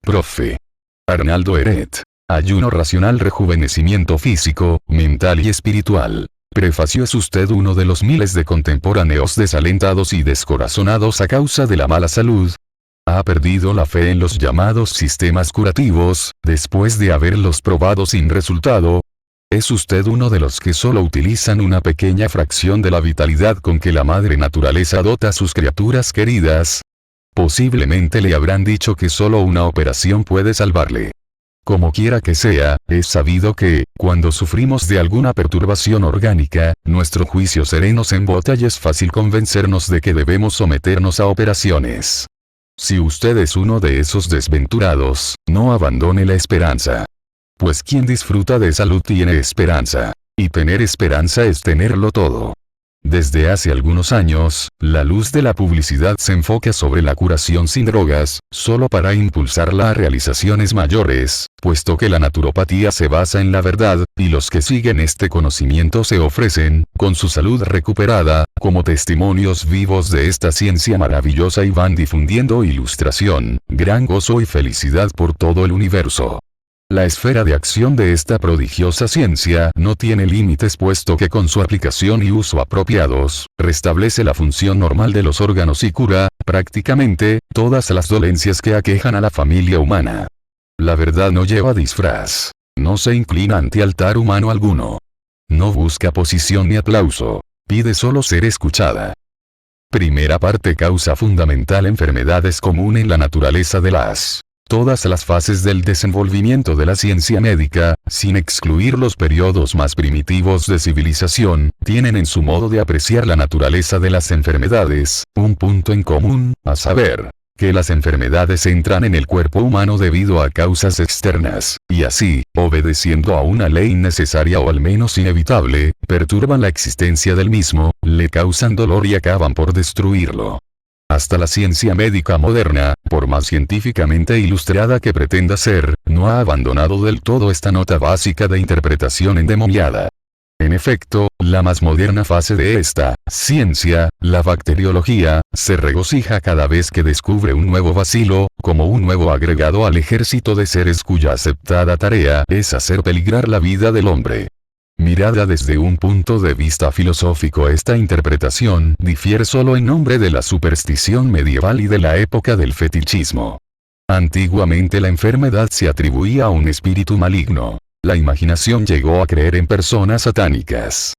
Prof. Arnaldo Eret. Ayuno racional, rejuvenecimiento físico, mental y espiritual. Prefacio. ¿Es usted uno de los miles de contemporáneos desalentados y descorazonados a causa de la mala salud? ¿Ha perdido la fe en los llamados sistemas curativos, después de haberlos probado sin resultado? ¿Es usted uno de los que solo utilizan una pequeña fracción de la vitalidad con que la madre naturaleza dota a sus criaturas queridas? Posiblemente le habrán dicho que solo una operación puede salvarle. Como quiera que sea, es sabido que, cuando sufrimos de alguna perturbación orgánica, nuestro juicio sereno se embota y es fácil convencernos de que debemos someternos a operaciones. Si usted es uno de esos desventurados, no abandone la esperanza. Pues quien disfruta de salud tiene esperanza. Y tener esperanza es tenerlo todo. Desde hace algunos años, la luz de la publicidad se enfoca sobre la curación sin drogas, solo para impulsarla a realizaciones mayores, puesto que la naturopatía se basa en la verdad, y los que siguen este conocimiento se ofrecen, con su salud recuperada, como testimonios vivos de esta ciencia maravillosa y van difundiendo ilustración, gran gozo y felicidad por todo el universo. La esfera de acción de esta prodigiosa ciencia no tiene límites, puesto que con su aplicación y uso apropiados, restablece la función normal de los órganos y cura, prácticamente, todas las dolencias que aquejan a la familia humana. La verdad no lleva disfraz. No se inclina ante altar humano alguno. No busca posición ni aplauso. Pide solo ser escuchada. Primera parte. Causa fundamental. Enfermedades común en la naturaleza de todas las fases del desenvolvimiento de la ciencia médica, sin excluir los periodos más primitivos de civilización, tienen en su modo de apreciar la naturaleza de las enfermedades, un punto en común, a saber, que las enfermedades entran en el cuerpo humano debido a causas externas, y así, obedeciendo a una ley necesaria o al menos inevitable, perturban la existencia del mismo, le causan dolor y acaban por destruirlo. Hasta la ciencia médica moderna, por más científicamente ilustrada que pretenda ser, no ha abandonado del todo esta nota básica de interpretación endemoniada. En efecto, la más moderna fase de esta ciencia, la bacteriología, se regocija cada vez que descubre un nuevo bacilo, como un nuevo agregado al ejército de seres cuya aceptada tarea es hacer peligrar la vida del hombre. Mirada desde un punto de vista filosófico, esta interpretación difiere solo en nombre de la superstición medieval y de la época del fetichismo. Antiguamente la enfermedad se atribuía a un espíritu maligno. La imaginación llegó a creer en personas satánicas.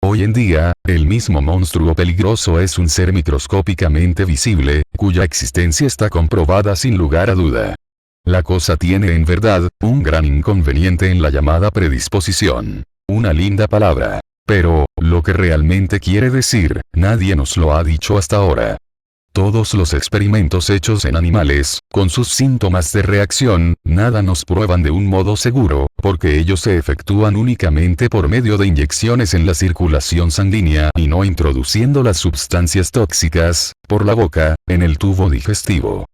Hoy en día, el mismo monstruo peligroso es un ser microscópicamente visible, cuya existencia está comprobada sin lugar a duda. La cosa tiene en verdad, un gran inconveniente en la llamada predisposición. Una linda palabra. Pero, lo que realmente quiere decir, nadie nos lo ha dicho hasta ahora. Todos los experimentos hechos en animales, con sus síntomas de reacción, nada nos prueban de un modo seguro, porque ellos se efectúan únicamente por medio de inyecciones en la circulación sanguínea y no introduciendo las sustancias tóxicas, por la boca, en el tubo digestivo.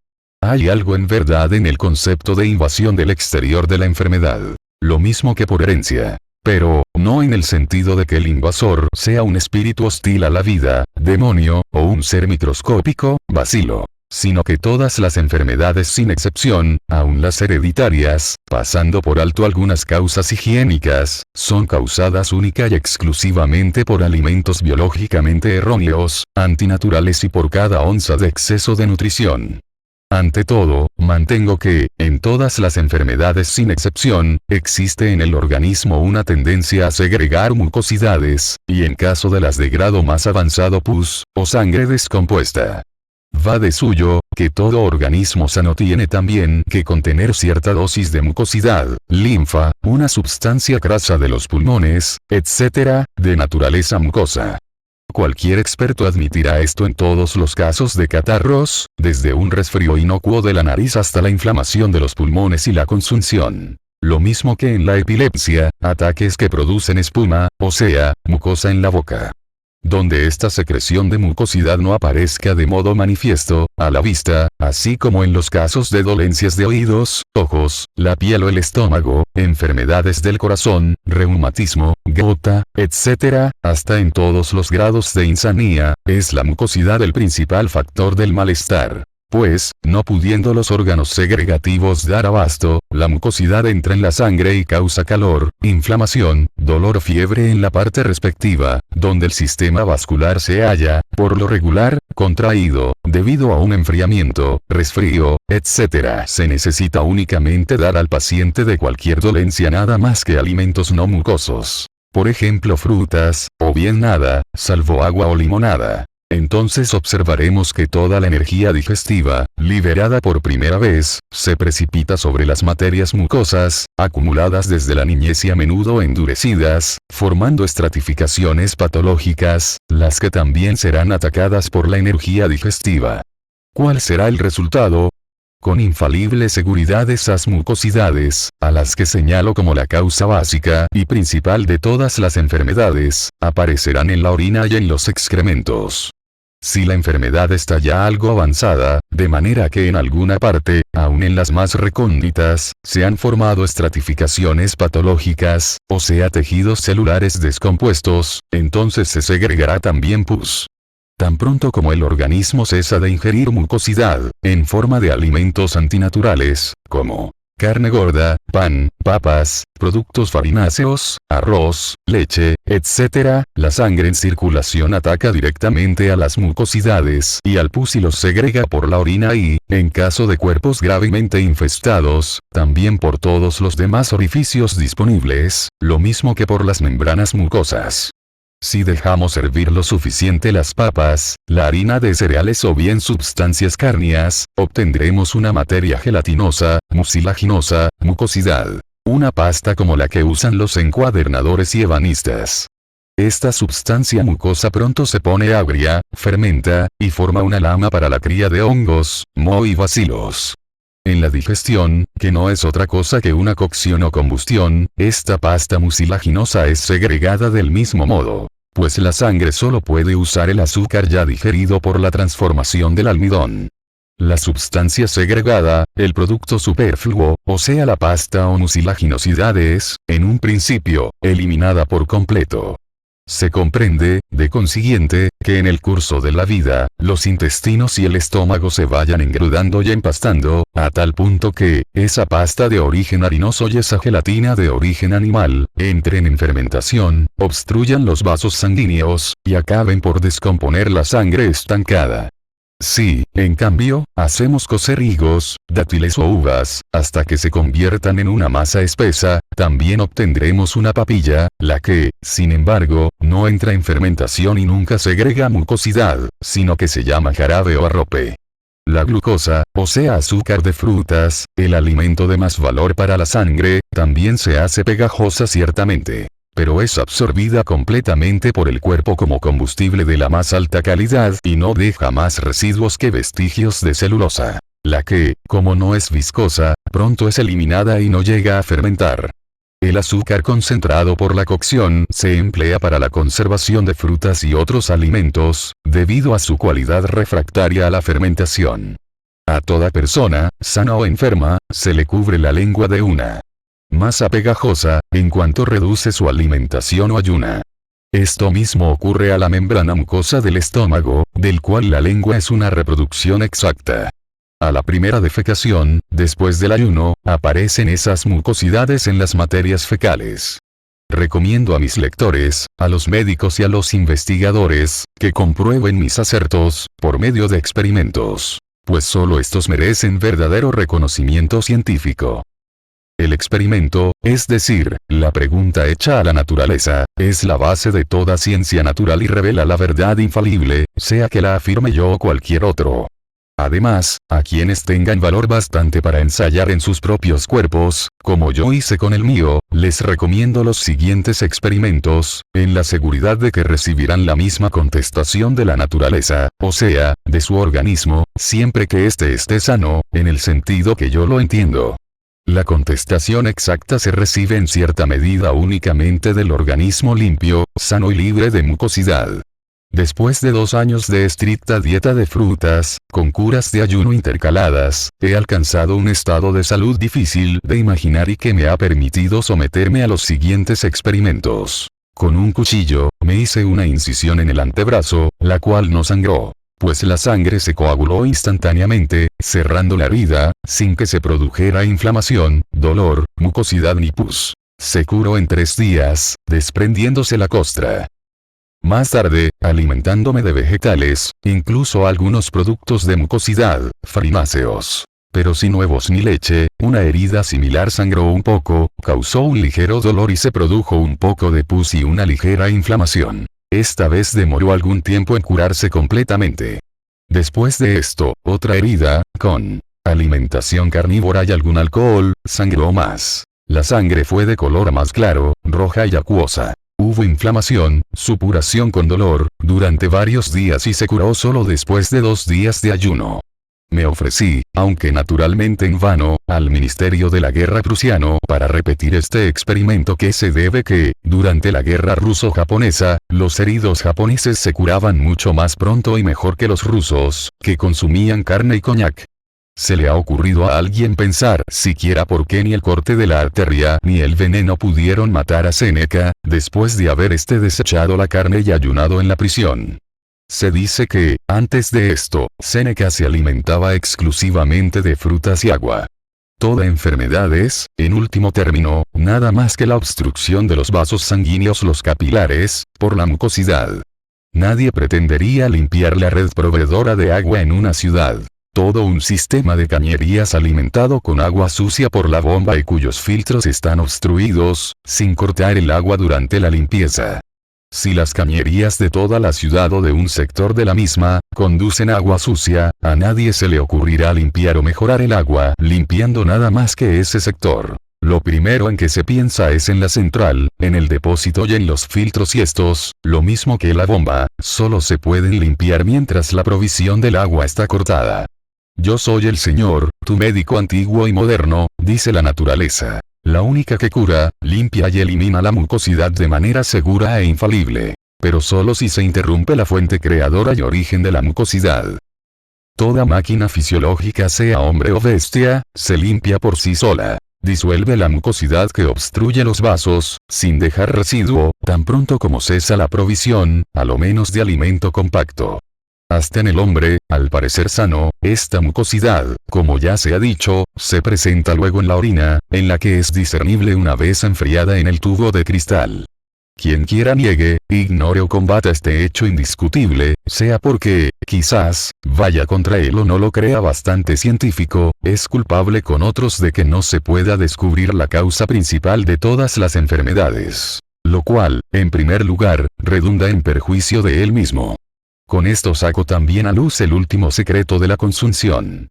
Hay algo en verdad en el concepto de invasión del exterior de la enfermedad. Lo mismo que por herencia. Pero, no en el sentido de que el invasor sea un espíritu hostil a la vida, demonio, o un ser microscópico, bacilo. Sino que todas las enfermedades sin excepción, aun las hereditarias, pasando por alto algunas causas higiénicas, son causadas única y exclusivamente por alimentos biológicamente erróneos, antinaturales y por cada onza de exceso de nutrición. Ante todo, mantengo que, en todas las enfermedades sin excepción, existe en el organismo una tendencia a segregar mucosidades, y en caso de las de grado más avanzado pus, o sangre descompuesta. Va de suyo, que todo organismo sano tiene también que contener cierta dosis de mucosidad, linfa, una sustancia grasa de los pulmones, etc., de naturaleza mucosa. Cualquier experto admitirá esto en todos los casos de catarros, desde un resfrío inocuo de la nariz hasta la inflamación de los pulmones y la consunción. Lo mismo que en la epilepsia, ataques que producen espuma, o sea, mucosa en la boca. Donde esta secreción de mucosidad no aparezca de modo manifiesto, a la vista, así como en los casos de dolencias de oídos, ojos, la piel o el estómago, enfermedades del corazón, reumatismo, gota, etc., hasta en todos los grados de insania, es la mucosidad el principal factor del malestar. Pues, no pudiendo los órganos segregativos dar abasto, la mucosidad entra en la sangre y causa calor, inflamación, dolor o fiebre en la parte respectiva, donde el sistema vascular se halla, por lo regular, contraído, debido a un enfriamiento, resfrío, etc. Se necesita únicamente dar al paciente de cualquier dolencia nada más que alimentos no mucosos. Por ejemplo frutas, o bien nada, salvo agua o limonada. Entonces observaremos que toda la energía digestiva, liberada por primera vez, se precipita sobre las materias mucosas, acumuladas desde la niñez y a menudo endurecidas, formando estratificaciones patológicas, las que también serán atacadas por la energía digestiva. ¿Cuál será el resultado? Con infalible seguridad esas mucosidades, a las que señalo como la causa básica y principal de todas las enfermedades, aparecerán en la orina y en los excrementos. Si la enfermedad está ya algo avanzada, de manera que en alguna parte, aun en las más recónditas, se han formado estratificaciones patológicas, o sea tejidos celulares descompuestos, entonces se segregará también pus. Tan pronto como el organismo cesa de ingerir mucosidad, en forma de alimentos antinaturales, como carne gorda, pan, papas, productos farináceos, arroz, leche, etc., la sangre en circulación ataca directamente a las mucosidades y al pus y los segrega por la orina y, en caso de cuerpos gravemente infestados, también por todos los demás orificios disponibles, lo mismo que por las membranas mucosas. Si dejamos hervir lo suficiente las papas, la harina de cereales o bien sustancias cárneas, obtendremos una materia gelatinosa, mucilaginosa, mucosidad. Una pasta como la que usan los encuadernadores y ebanistas. Esta sustancia mucosa pronto se pone agria, fermenta, y forma una lama para la cría de hongos, moho y bacilos. En la digestión, que no es otra cosa que una cocción o combustión, esta pasta mucilaginosa es segregada del mismo modo. Pues la sangre solo puede usar el azúcar ya digerido por la transformación del almidón. La sustancia segregada, el producto superfluo, o sea la pasta o mucilaginosidad es, en un principio, eliminada por completo. Se comprende, de consiguiente, que en el curso de la vida, los intestinos y el estómago se vayan engrudando y empastando, a tal punto que, esa pasta de origen harinoso y esa gelatina de origen animal, entren en fermentación, obstruyan los vasos sanguíneos, y acaben por descomponer la sangre estancada. Si, en cambio, hacemos cocer higos, dátiles o uvas, hasta que se conviertan en una masa espesa, también obtendremos una papilla, la que, sin embargo, no entra en fermentación y nunca segrega mucosidad, sino que se llama jarabe o arrope. La glucosa, o sea azúcar de frutas, el alimento de más valor para la sangre, también se hace pegajosa ciertamente. Pero es absorbida completamente por el cuerpo como combustible de la más alta calidad y no deja más residuos que vestigios de celulosa. La que, como no es viscosa, pronto es eliminada y no llega a fermentar. El azúcar concentrado por la cocción se emplea para la conservación de frutas y otros alimentos, debido a su cualidad refractaria a la fermentación. A toda persona, sana o enferma, se le cubre la lengua de una masa pegajosa, en cuanto reduce su alimentación o ayuna. Esto mismo ocurre a la membrana mucosa del estómago, del cual la lengua es una reproducción exacta. A la primera defecación, después del ayuno, aparecen esas mucosidades en las materias fecales. Recomiendo a mis lectores, a los médicos y a los investigadores, que comprueben mis acertos, por medio de experimentos. Pues solo estos merecen verdadero reconocimiento científico. El experimento, es decir, la pregunta hecha a la naturaleza, es la base de toda ciencia natural y revela la verdad infalible, sea que la afirme yo o cualquier otro. Además, a quienes tengan valor bastante para ensayar en sus propios cuerpos, como yo hice con el mío, les recomiendo los siguientes experimentos, en la seguridad de que recibirán la misma contestación de la naturaleza, o sea, de su organismo, siempre que éste esté sano, en el sentido que yo lo entiendo. La contestación exacta se recibe en cierta medida únicamente del organismo limpio, sano y libre de mucosidad. Después de 2 años de estricta dieta de frutas, con curas de ayuno intercaladas, he alcanzado un estado de salud difícil de imaginar y que me ha permitido someterme a los siguientes experimentos. Con un cuchillo, me hice una incisión en el antebrazo, la cual no sangró. pues la sangre se coaguló instantáneamente, cerrando la herida, sin que se produjera inflamación, dolor, mucosidad ni pus. Se curó en 3 días, desprendiéndose la costra. Más tarde, alimentándome de vegetales, incluso algunos productos de mucosidad, farináceos, pero sin huevos ni leche, una herida similar sangró un poco, causó un ligero dolor y se produjo un poco de pus y una ligera inflamación. Esta vez demoró algún tiempo en curarse completamente. Después de esto, otra herida, con alimentación carnívora y algún alcohol, sangró más. La sangre fue de color más claro, roja y acuosa. Hubo inflamación, supuración con dolor, durante varios días y se curó solo después de 2 días de ayuno. Me ofrecí, aunque naturalmente en vano, al Ministerio de la Guerra prusiano para repetir este experimento que se debe que, durante la guerra ruso-japonesa, los heridos japoneses se curaban mucho más pronto y mejor que los rusos, que consumían carne y coñac. ¿Se le ha ocurrido a alguien pensar siquiera por qué ni el corte de la arteria ni el veneno pudieron matar a Séneca, después de haber desechado la carne y ayunado en la prisión? Se dice que, antes de esto, Séneca se alimentaba exclusivamente de frutas y agua. Toda enfermedad es, en último término, nada más que la obstrucción de los vasos sanguíneos, los capilares, por la mucosidad. Nadie pretendería limpiar la red proveedora de agua en una ciudad. Todo un sistema de cañerías alimentado con agua sucia por la bomba y cuyos filtros están obstruidos, sin cortar el agua durante la limpieza. Si las cañerías de toda la ciudad o de un sector de la misma, conducen agua sucia, a nadie se le ocurrirá limpiar o mejorar el agua limpiando nada más que ese sector. Lo primero en que se piensa es en la central, en el depósito y en los filtros, y estos, lo mismo que la bomba, solo se pueden limpiar mientras la provisión del agua está cortada. Yo soy el Señor, tu médico antiguo y moderno, dice la naturaleza. La única que cura, limpia y elimina la mucosidad de manera segura e infalible. Pero solo si se interrumpe la fuente creadora y origen de la mucosidad. Toda máquina fisiológica, sea hombre o bestia, se limpia por sí sola. Disuelve la mucosidad que obstruye los vasos, sin dejar residuo, tan pronto como cesa la provisión, a lo menos de alimento compacto. Hasta en el hombre, al parecer sano, esta mucosidad, como ya se ha dicho, se presenta luego en la orina, en la que es discernible una vez enfriada en el tubo de cristal. Quien quiera niegue, ignore o combata este hecho indiscutible, sea porque, quizás, vaya contra él o no lo crea bastante científico, es culpable con otros de que no se pueda descubrir la causa principal de todas las enfermedades. Lo cual, en primer lugar, redunda en perjuicio de él mismo. Con esto saco también a luz el último secreto de la consunción.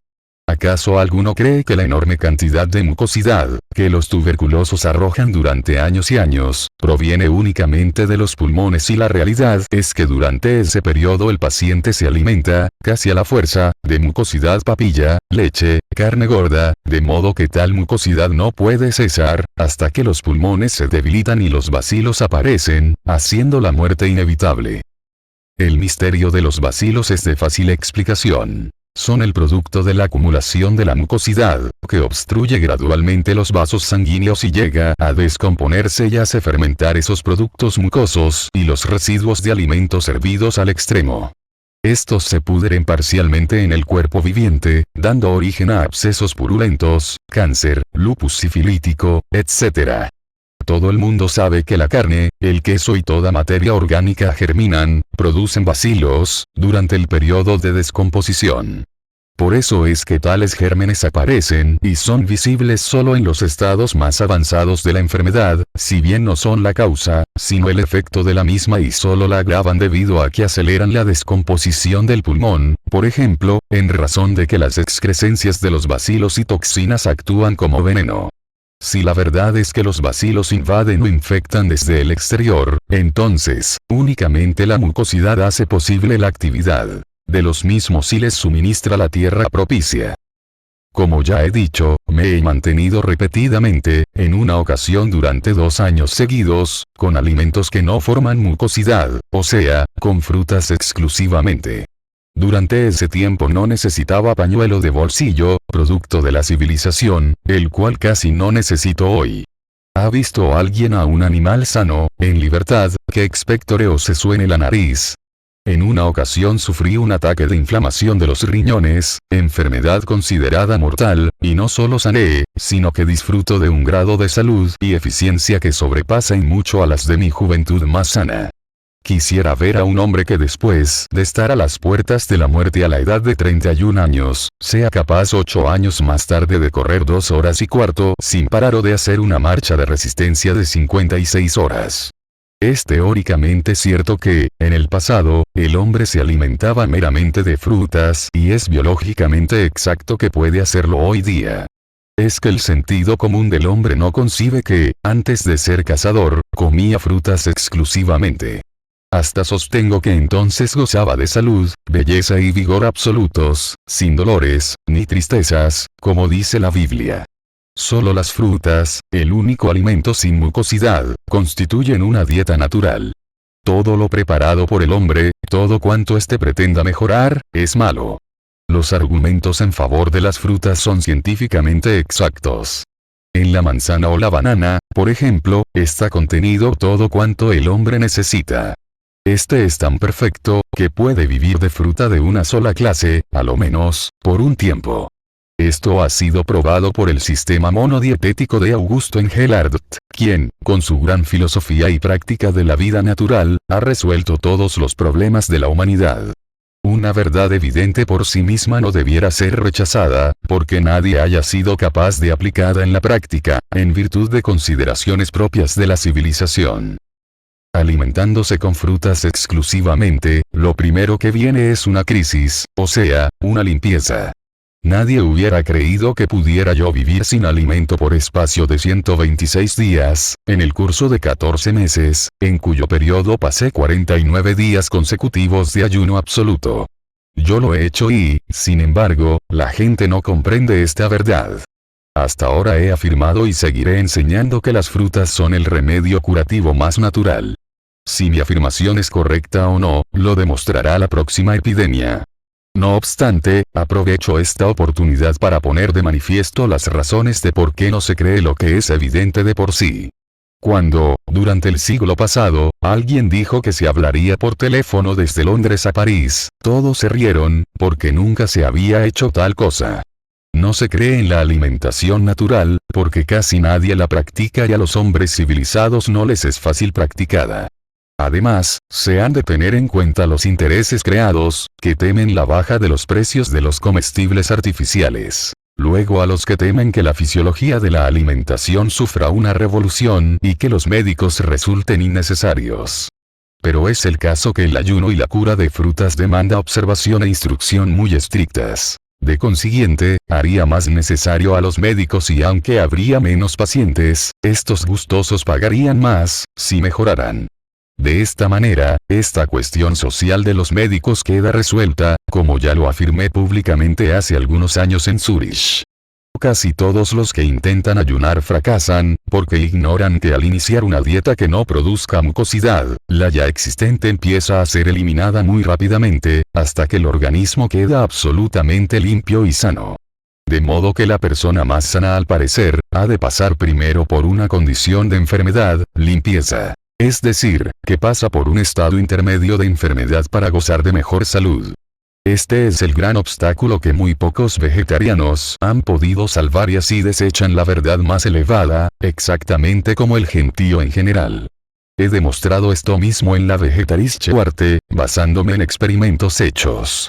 ¿Acaso alguno cree que la enorme cantidad de mucosidad, que los tuberculosos arrojan durante años y años, proviene únicamente de los pulmones, y la realidad es que durante ese periodo el paciente se alimenta, casi a la fuerza, de mucosidad papilla, leche, carne gorda, de modo que tal mucosidad no puede cesar, hasta que los pulmones se debilitan y los bacilos aparecen, haciendo la muerte inevitable? El misterio de los bacilos es de fácil explicación. Son el producto de la acumulación de la mucosidad, que obstruye gradualmente los vasos sanguíneos y llega a descomponerse y hace fermentar esos productos mucosos y los residuos de alimentos hervidos al extremo. Estos se pudren parcialmente en el cuerpo viviente, dando origen a abscesos purulentos, cáncer, lupus sifilítico, etc. Todo el mundo sabe que la carne, el queso y toda materia orgánica germinan, producen bacilos, durante el periodo de descomposición. Por eso es que tales gérmenes aparecen y son visibles solo en los estados más avanzados de la enfermedad, si bien no son la causa, sino el efecto de la misma, y solo la agravan debido a que aceleran la descomposición del pulmón, por ejemplo, en razón de que las excrescencias de los bacilos y toxinas actúan como veneno. Si la verdad es que los bacilos invaden o infectan desde el exterior, entonces, únicamente la mucosidad hace posible la actividad de los mismos y les suministra la tierra propicia. Como ya he dicho, me he mantenido repetidamente, en una ocasión durante 2 años seguidos, con alimentos que no forman mucosidad, o sea, con frutas exclusivamente. Durante ese tiempo no necesitaba pañuelo de bolsillo, producto de la civilización, el cual casi no necesito hoy. ¿Ha visto alguien a un animal sano, en libertad, que expectore o se suene la nariz? En una ocasión sufrí un ataque de inflamación de los riñones, enfermedad considerada mortal, y no solo sané, sino que disfruto de un grado de salud y eficiencia que sobrepasa en mucho a las de mi juventud más sana. Quisiera ver a un hombre que después de estar a las puertas de la muerte a la edad de 31 años, sea capaz 8 años más tarde de correr 2 horas y cuarto sin parar o de hacer una marcha de resistencia de 56 horas. Es teóricamente cierto que, en el pasado, el hombre se alimentaba meramente de frutas y es biológicamente exacto que puede hacerlo hoy día. Es que el sentido común del hombre no concibe que, antes de ser cazador, comía frutas exclusivamente. Hasta sostengo que entonces gozaba de salud, belleza y vigor absolutos, sin dolores, ni tristezas, como dice la Biblia. Solo las frutas, el único alimento sin mucosidad, constituyen una dieta natural. Todo lo preparado por el hombre, todo cuanto éste pretenda mejorar, es malo. Los argumentos en favor de las frutas son científicamente exactos. En la manzana o la banana, por ejemplo, está contenido todo cuanto el hombre necesita. Este es tan perfecto, que puede vivir de fruta de una sola clase, a lo menos, por un tiempo. Esto ha sido probado por el sistema monodietético de Augusto Engelhard, quien, con su gran filosofía y práctica de la vida natural, ha resuelto todos los problemas de la humanidad. Una verdad evidente por sí misma no debiera ser rechazada, porque nadie haya sido capaz de aplicarla en la práctica, en virtud de consideraciones propias de la civilización. Alimentándose con frutas exclusivamente, lo primero que viene es una crisis, o sea, una limpieza. Nadie hubiera creído que pudiera yo vivir sin alimento por espacio de 126 días, en el curso de 14 meses, en cuyo periodo pasé 49 días consecutivos de ayuno absoluto. Yo lo he hecho y, sin embargo, la gente no comprende esta verdad. Hasta ahora he afirmado y seguiré enseñando que las frutas son el remedio curativo más natural. Si mi afirmación es correcta o no, lo demostrará la próxima epidemia. No obstante, aprovecho esta oportunidad para poner de manifiesto las razones de por qué no se cree lo que es evidente de por sí. Cuando, durante el siglo pasado, alguien dijo que se hablaría por teléfono desde Londres a París, todos se rieron, porque nunca se había hecho tal cosa. No se cree en la alimentación natural, porque casi nadie la practica y a los hombres civilizados no les es fácil practicada. Además, se han de tener en cuenta los intereses creados, que temen la baja de los precios de los comestibles artificiales. Luego a los que temen que la fisiología de la alimentación sufra una revolución y que los médicos resulten innecesarios. Pero es el caso que el ayuno y la cura de frutas demanda observación e instrucción muy estrictas. De consiguiente, haría más necesario a los médicos y aunque habría menos pacientes, estos gustosos pagarían más, si mejoraran. De esta manera, esta cuestión social de los médicos queda resuelta, como ya lo afirmé públicamente hace algunos años en Zúrich. Casi todos los que intentan ayunar fracasan, porque ignoran que al iniciar una dieta que no produzca mucosidad, la ya existente empieza a ser eliminada muy rápidamente, hasta que el organismo queda absolutamente limpio y sano. De modo que la persona más sana al parecer, ha de pasar primero por una condición de enfermedad, limpieza. Es decir, que pasa por un estado intermedio de enfermedad para gozar de mejor salud. Este es el gran obstáculo que muy pocos vegetarianos han podido salvar y así desechan la verdad más elevada, exactamente como el gentío en general. He demostrado esto mismo en la Vegetarische Warte, basándome en experimentos hechos.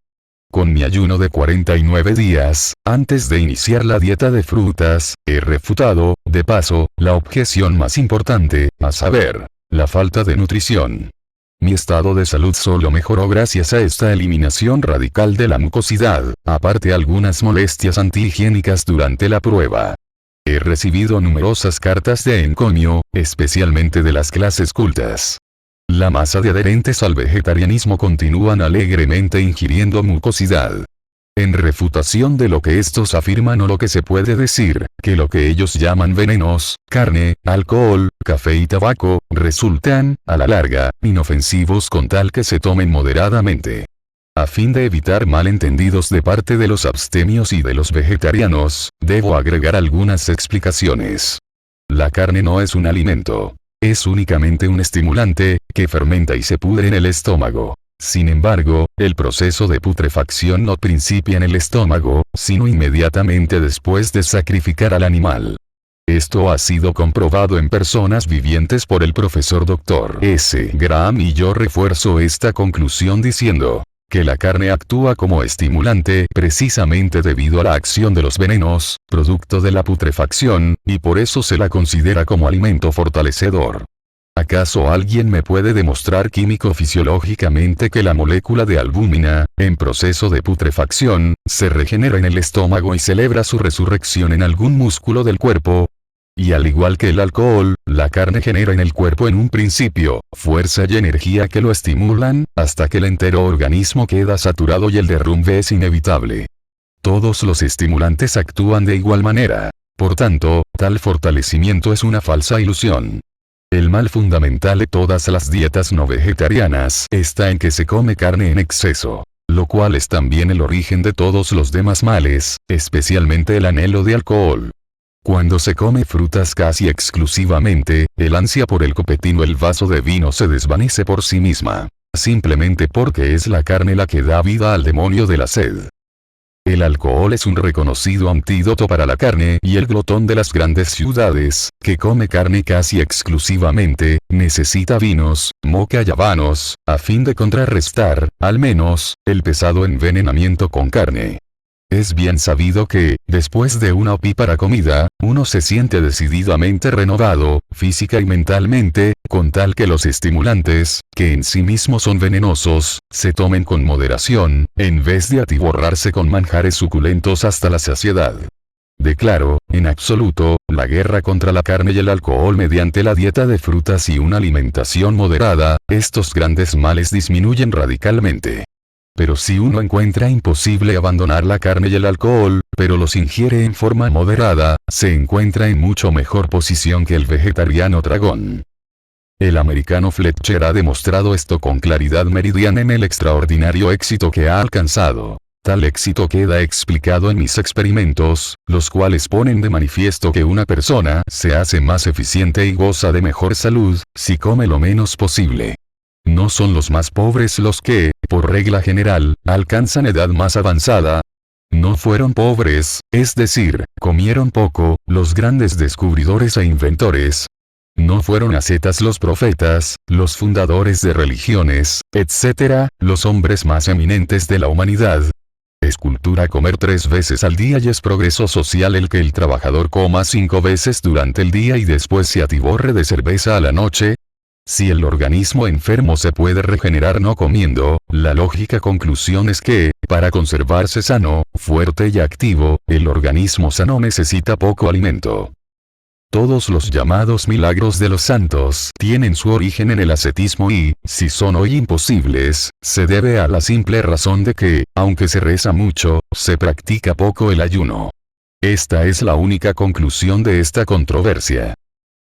Con mi ayuno de 49 días, antes de iniciar la dieta de frutas, he refutado, de paso, la objeción más importante, a saber, la falta de nutrición. Mi estado de salud solo mejoró gracias a esta eliminación radical de la mucosidad, aparte algunas molestias antihigiénicas durante la prueba. He recibido numerosas cartas de encomio, especialmente de las clases cultas. La masa de adherentes al vegetarianismo continúan alegremente ingiriendo mucosidad. En refutación de lo que estos afirman o lo que se puede decir, que lo que ellos llaman venenos, carne, alcohol, café y tabaco, resultan, a la larga, inofensivos con tal que se tomen moderadamente. A fin de evitar malentendidos de parte de los abstemios y de los vegetarianos, debo agregar algunas explicaciones. La carne no es un alimento. Es únicamente un estimulante, que fermenta y se pudre en el estómago. Sin embargo, el proceso de putrefacción no principia en el estómago, sino inmediatamente después de sacrificar al animal. Esto ha sido comprobado en personas vivientes por el profesor Dr. S. Graham, y yo refuerzo esta conclusión diciendo que la carne actúa como estimulante precisamente debido a la acción de los venenos, producto de la putrefacción, y por eso se la considera como alimento fortalecedor. ¿Acaso alguien me puede demostrar químico-fisiológicamente que la molécula de albúmina, en proceso de putrefacción, se regenera en el estómago y celebra su resurrección en algún músculo del cuerpo? Y al igual que el alcohol, la carne genera en el cuerpo en un principio, fuerza y energía que lo estimulan, hasta que el entero organismo queda saturado y el derrumbe es inevitable. Todos los estimulantes actúan de igual manera. Por tanto, tal fortalecimiento es una falsa ilusión. El mal fundamental de todas las dietas no vegetarianas está en que se come carne en exceso, lo cual es también el origen de todos los demás males, especialmente el anhelo de alcohol. Cuando se come frutas casi exclusivamente, el ansia por el copetín o el vaso de vino se desvanece por sí misma, simplemente porque es la carne la que da vida al demonio de la sed. El alcohol es un reconocido antídoto para la carne, y el glotón de las grandes ciudades, que come carne casi exclusivamente, necesita vinos, moca y habanos, a fin de contrarrestar, al menos, el pesado envenenamiento con carne. Es bien sabido que, después de una opípara comida, uno se siente decididamente renovado, física y mentalmente, con tal que los estimulantes, que en sí mismos son venenosos, se tomen con moderación, en vez de atiborrarse con manjares suculentos hasta la saciedad. Declaro, en absoluto, la guerra contra la carne y el alcohol mediante la dieta de frutas y una alimentación moderada. Estos grandes males disminuyen radicalmente. Pero si uno encuentra imposible abandonar la carne y el alcohol, pero los ingiere en forma moderada, se encuentra en mucho mejor posición que el vegetariano tragón. El americano Fletcher ha demostrado esto con claridad meridiana en el extraordinario éxito que ha alcanzado. Tal éxito queda explicado en mis experimentos, los cuales ponen de manifiesto que una persona se hace más eficiente y goza de mejor salud, si come lo menos posible. No son los más pobres los que, por regla general, alcanzan edad más avanzada. No fueron pobres, es decir, comieron poco, los grandes descubridores e inventores. No fueron ascetas los profetas, los fundadores de religiones, etc., los hombres más eminentes de la humanidad. Es cultura comer 3 veces al día y es progreso social el que el trabajador coma 5 veces durante el día y después se atiborre de cerveza a la noche. Si el organismo enfermo se puede regenerar no comiendo, la lógica conclusión es que, para conservarse sano, fuerte y activo, el organismo sano necesita poco alimento. Todos los llamados milagros de los santos tienen su origen en el ascetismo y, si son hoy imposibles, se debe a la simple razón de que, aunque se reza mucho, se practica poco el ayuno. Esta es la única conclusión de esta controversia.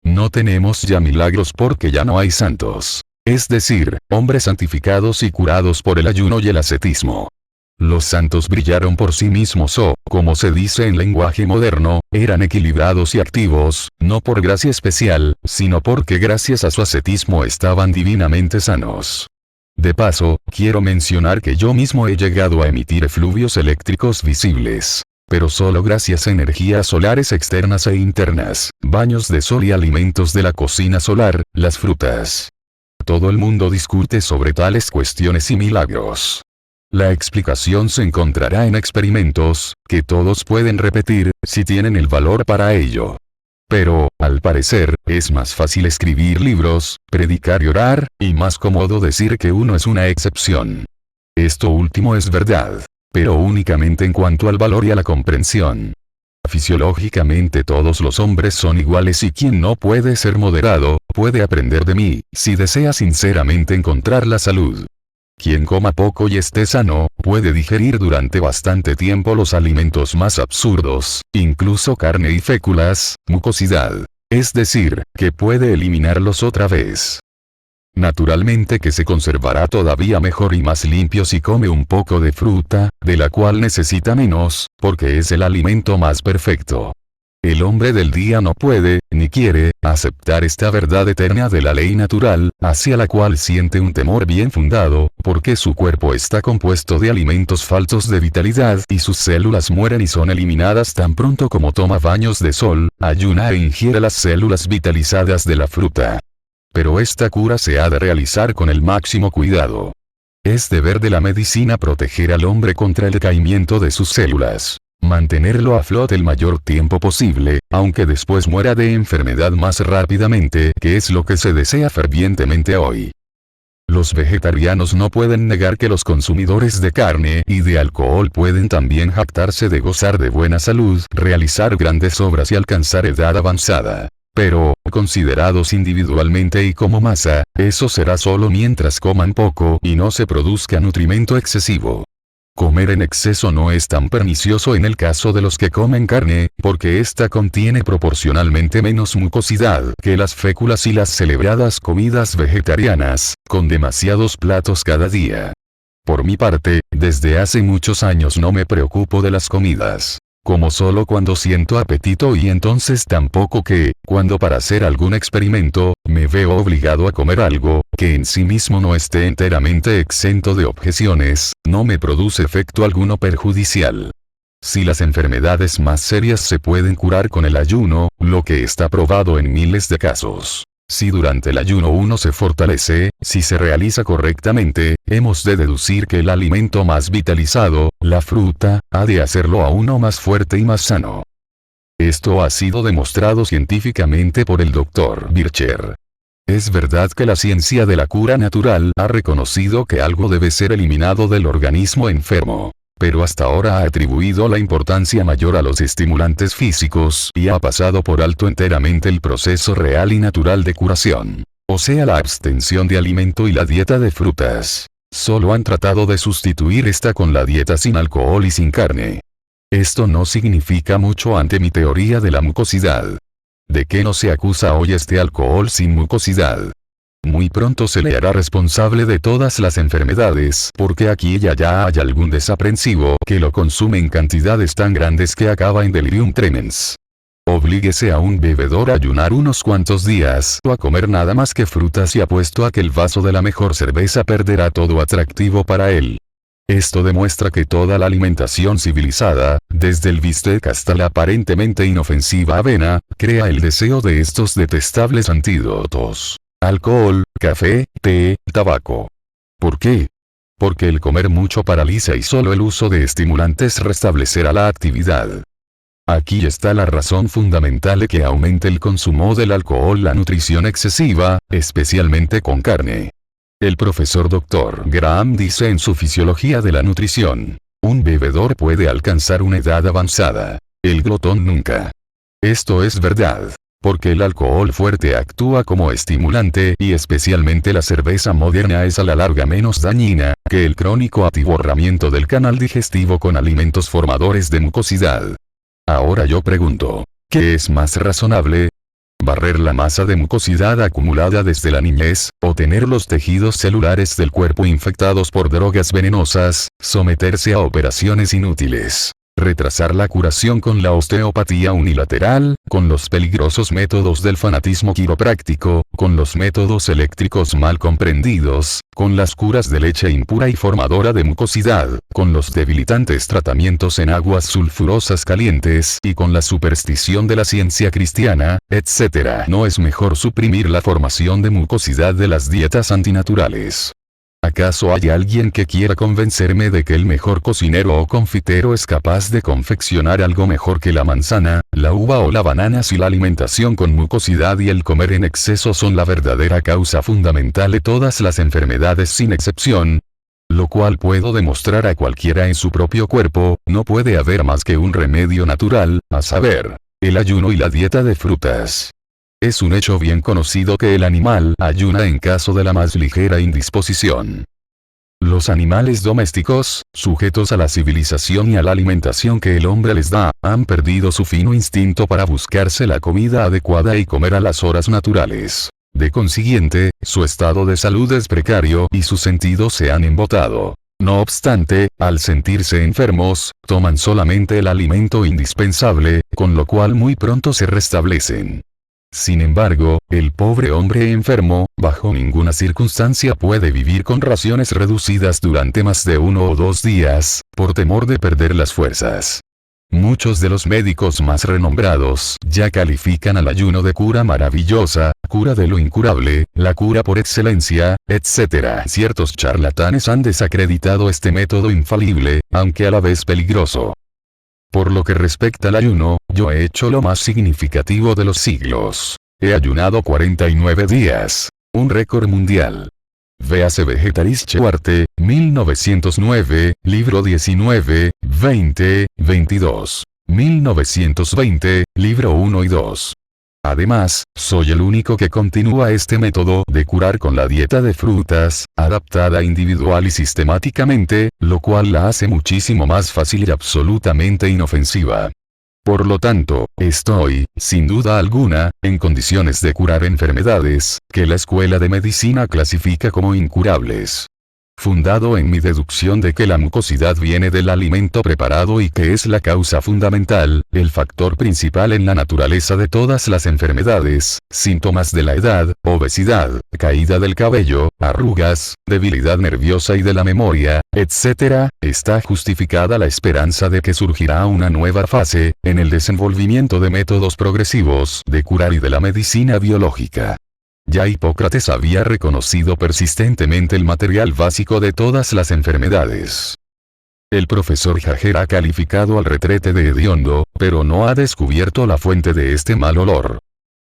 No tenemos ya milagros porque ya no hay santos. Es decir, hombres santificados y curados por el ayuno y el ascetismo. Los santos brillaron por sí mismos o, como se dice en lenguaje moderno, eran equilibrados y activos, no por gracia especial, sino porque gracias a su ascetismo estaban divinamente sanos. De paso, quiero mencionar que yo mismo he llegado a emitir efluvios eléctricos visibles. Pero solo gracias a energías solares externas e internas, baños de sol y alimentos de la cocina solar, las frutas. Todo el mundo discute sobre tales cuestiones y milagros. La explicación se encontrará en experimentos, que todos pueden repetir, si tienen el valor para ello. Pero, al parecer, es más fácil escribir libros, predicar y orar, y más cómodo decir que uno es una excepción. Esto último es verdad. Pero únicamente en cuanto al valor y a la comprensión. Fisiológicamente todos los hombres son iguales y quien no puede ser moderado, puede aprender de mí, si desea sinceramente encontrar la salud. Quien coma poco y esté sano, puede digerir durante bastante tiempo los alimentos más absurdos, incluso carne y féculas, mucosidad. Es decir, que puede eliminarlos otra vez. Naturalmente que se conservará todavía mejor y más limpio si come un poco de fruta, de la cual necesita menos, porque es el alimento más perfecto. El hombre del día no puede, ni quiere, aceptar esta verdad eterna de la ley natural, hacia la cual siente un temor bien fundado, porque su cuerpo está compuesto de alimentos faltos de vitalidad y sus células mueren y son eliminadas tan pronto como toma baños de sol, ayuna e ingiere las células vitalizadas de la fruta. Pero esta cura se ha de realizar con el máximo cuidado. Es deber de la medicina proteger al hombre contra el decaimiento de sus células. Mantenerlo a flote el mayor tiempo posible, aunque después muera de enfermedad más rápidamente, que es lo que se desea fervientemente hoy. Los vegetarianos no pueden negar que los consumidores de carne y de alcohol pueden también jactarse de gozar de buena salud, realizar grandes obras y alcanzar edad avanzada. Pero, considerados individualmente y como masa, eso será solo mientras coman poco y no se produzca nutrimento excesivo. Comer en exceso no es tan pernicioso en el caso de los que comen carne, porque ésta contiene proporcionalmente menos mucosidad que las féculas y las celebradas comidas vegetarianas, con demasiados platos cada día. Por mi parte, desde hace muchos años no me preocupo de las comidas. Como solo cuando siento apetito y entonces tampoco que, cuando para hacer algún experimento, me veo obligado a comer algo, que en sí mismo no esté enteramente exento de objeciones, no me produce efecto alguno perjudicial. Si las enfermedades más serias se pueden curar con el ayuno, lo que está probado en miles de casos. Si durante el ayuno uno se fortalece, si se realiza correctamente, hemos de deducir que el alimento más vitalizado, la fruta, ha de hacerlo a uno más fuerte y más sano. Esto ha sido demostrado científicamente por el Dr. Bircher. Es verdad que la ciencia de la cura natural ha reconocido que algo debe ser eliminado del organismo enfermo. Pero hasta ahora ha atribuido la importancia mayor a los estimulantes físicos y ha pasado por alto enteramente el proceso real y natural de curación. O sea, la abstención de alimento y la dieta de frutas. Solo han tratado de sustituir esta con la dieta sin alcohol y sin carne. Esto no significa mucho ante mi teoría de la mucosidad. ¿De qué no se acusa hoy este alcohol sin mucosidad? Muy pronto se le hará responsable de todas las enfermedades, porque aquí y allá hay algún desaprensivo que lo consume en cantidades tan grandes que acaba en delirium tremens. Oblíguese a un bebedor a ayunar unos cuantos días o a comer nada más que frutas y apuesto a que el vaso de la mejor cerveza perderá todo atractivo para él. Esto demuestra que toda la alimentación civilizada, desde el bistec hasta la aparentemente inofensiva avena, crea el deseo de estos detestables antídotos. Alcohol, café, té, tabaco. ¿Por qué? Porque el comer mucho paraliza y solo el uso de estimulantes restablecerá la actividad. Aquí está la razón fundamental de que aumente el consumo del alcohol, la nutrición excesiva, especialmente con carne. El profesor Dr. Graham dice en su Fisiología de la Nutrición: un bebedor puede alcanzar una edad avanzada. El glotón nunca. Esto es verdad. Porque el alcohol fuerte actúa como estimulante y especialmente la cerveza moderna es a la larga menos dañina que el crónico atiborramiento del canal digestivo con alimentos formadores de mucosidad. Ahora yo pregunto, ¿qué es más razonable? ¿Barrer la masa de mucosidad acumulada desde la niñez, o tener los tejidos celulares del cuerpo infectados por drogas venenosas, someterse a operaciones inútiles? Retrasar la curación con la osteopatía unilateral, con los peligrosos métodos del fanatismo quiropráctico, con los métodos eléctricos mal comprendidos, con las curas de leche impura y formadora de mucosidad, con los debilitantes tratamientos en aguas sulfurosas calientes y con la superstición de la ciencia cristiana, etc. ¿No es mejor suprimir la formación de mucosidad de las dietas antinaturales? ¿Acaso hay alguien que quiera convencerme de que el mejor cocinero o confitero es capaz de confeccionar algo mejor que la manzana, la uva o la banana si la alimentación con mucosidad y el comer en exceso son la verdadera causa fundamental de todas las enfermedades sin excepción? Lo cual puedo demostrar a cualquiera en su propio cuerpo, no puede haber más que un remedio natural, a saber, el ayuno y la dieta de frutas. Es un hecho bien conocido que el animal ayuna en caso de la más ligera indisposición. Los animales domésticos, sujetos a la civilización y a la alimentación que el hombre les da, han perdido su fino instinto para buscarse la comida adecuada y comer a las horas naturales. De consiguiente, su estado de salud es precario y sus sentidos se han embotado. No obstante, al sentirse enfermos, toman solamente el alimento indispensable, con lo cual muy pronto se restablecen. Sin embargo, el pobre hombre enfermo, bajo ninguna circunstancia puede vivir con raciones reducidas durante más de 1 o 2 días, por temor de perder las fuerzas. Muchos de los médicos más renombrados ya califican al ayuno de cura maravillosa, cura de lo incurable, la cura por excelencia, etc. Ciertos charlatanes han desacreditado este método infalible, aunque a la vez peligroso. Por lo que respecta al ayuno, yo he hecho lo más significativo de los siglos. He ayunado 49 días. Un récord mundial. Véase Vegetaris Chewarte, 1909, libro 19, 20, 22. 1920, libro 1 y 2. Además, soy el único que continúa este método de curar con la dieta de frutas, adaptada individual y sistemáticamente, lo cual la hace muchísimo más fácil y absolutamente inofensiva. Por lo tanto, estoy, sin duda alguna, en condiciones de curar enfermedades, que la escuela de medicina clasifica como incurables. Fundado en mi deducción de que la mucosidad viene del alimento preparado y que es la causa fundamental, el factor principal en la naturaleza de todas las enfermedades, síntomas de la edad, obesidad, caída del cabello, arrugas, debilidad nerviosa y de la memoria, etc., está justificada la esperanza de que surgirá una nueva fase, en el desenvolvimiento de métodos progresivos de curar y de la medicina biológica. Ya Hipócrates había reconocido persistentemente el material básico de todas las enfermedades. El profesor Jager ha calificado al retrete de hediondo, pero no ha descubierto la fuente de este mal olor.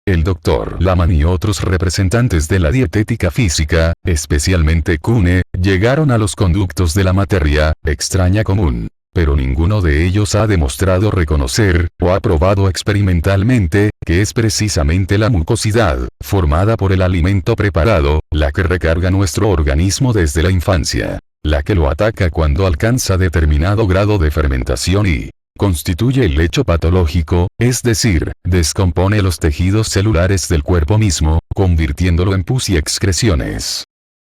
El doctor Laman y otros representantes de la dietética física, especialmente Kuhne, llegaron a los conductos de la materia extraña común. Pero ninguno de ellos ha demostrado reconocer, o ha probado experimentalmente, que es precisamente la mucosidad, formada por el alimento preparado, la que recarga nuestro organismo desde la infancia, la que lo ataca cuando alcanza determinado grado de fermentación y constituye el hecho patológico, es decir, descompone los tejidos celulares del cuerpo mismo, convirtiéndolo en pus y excreciones.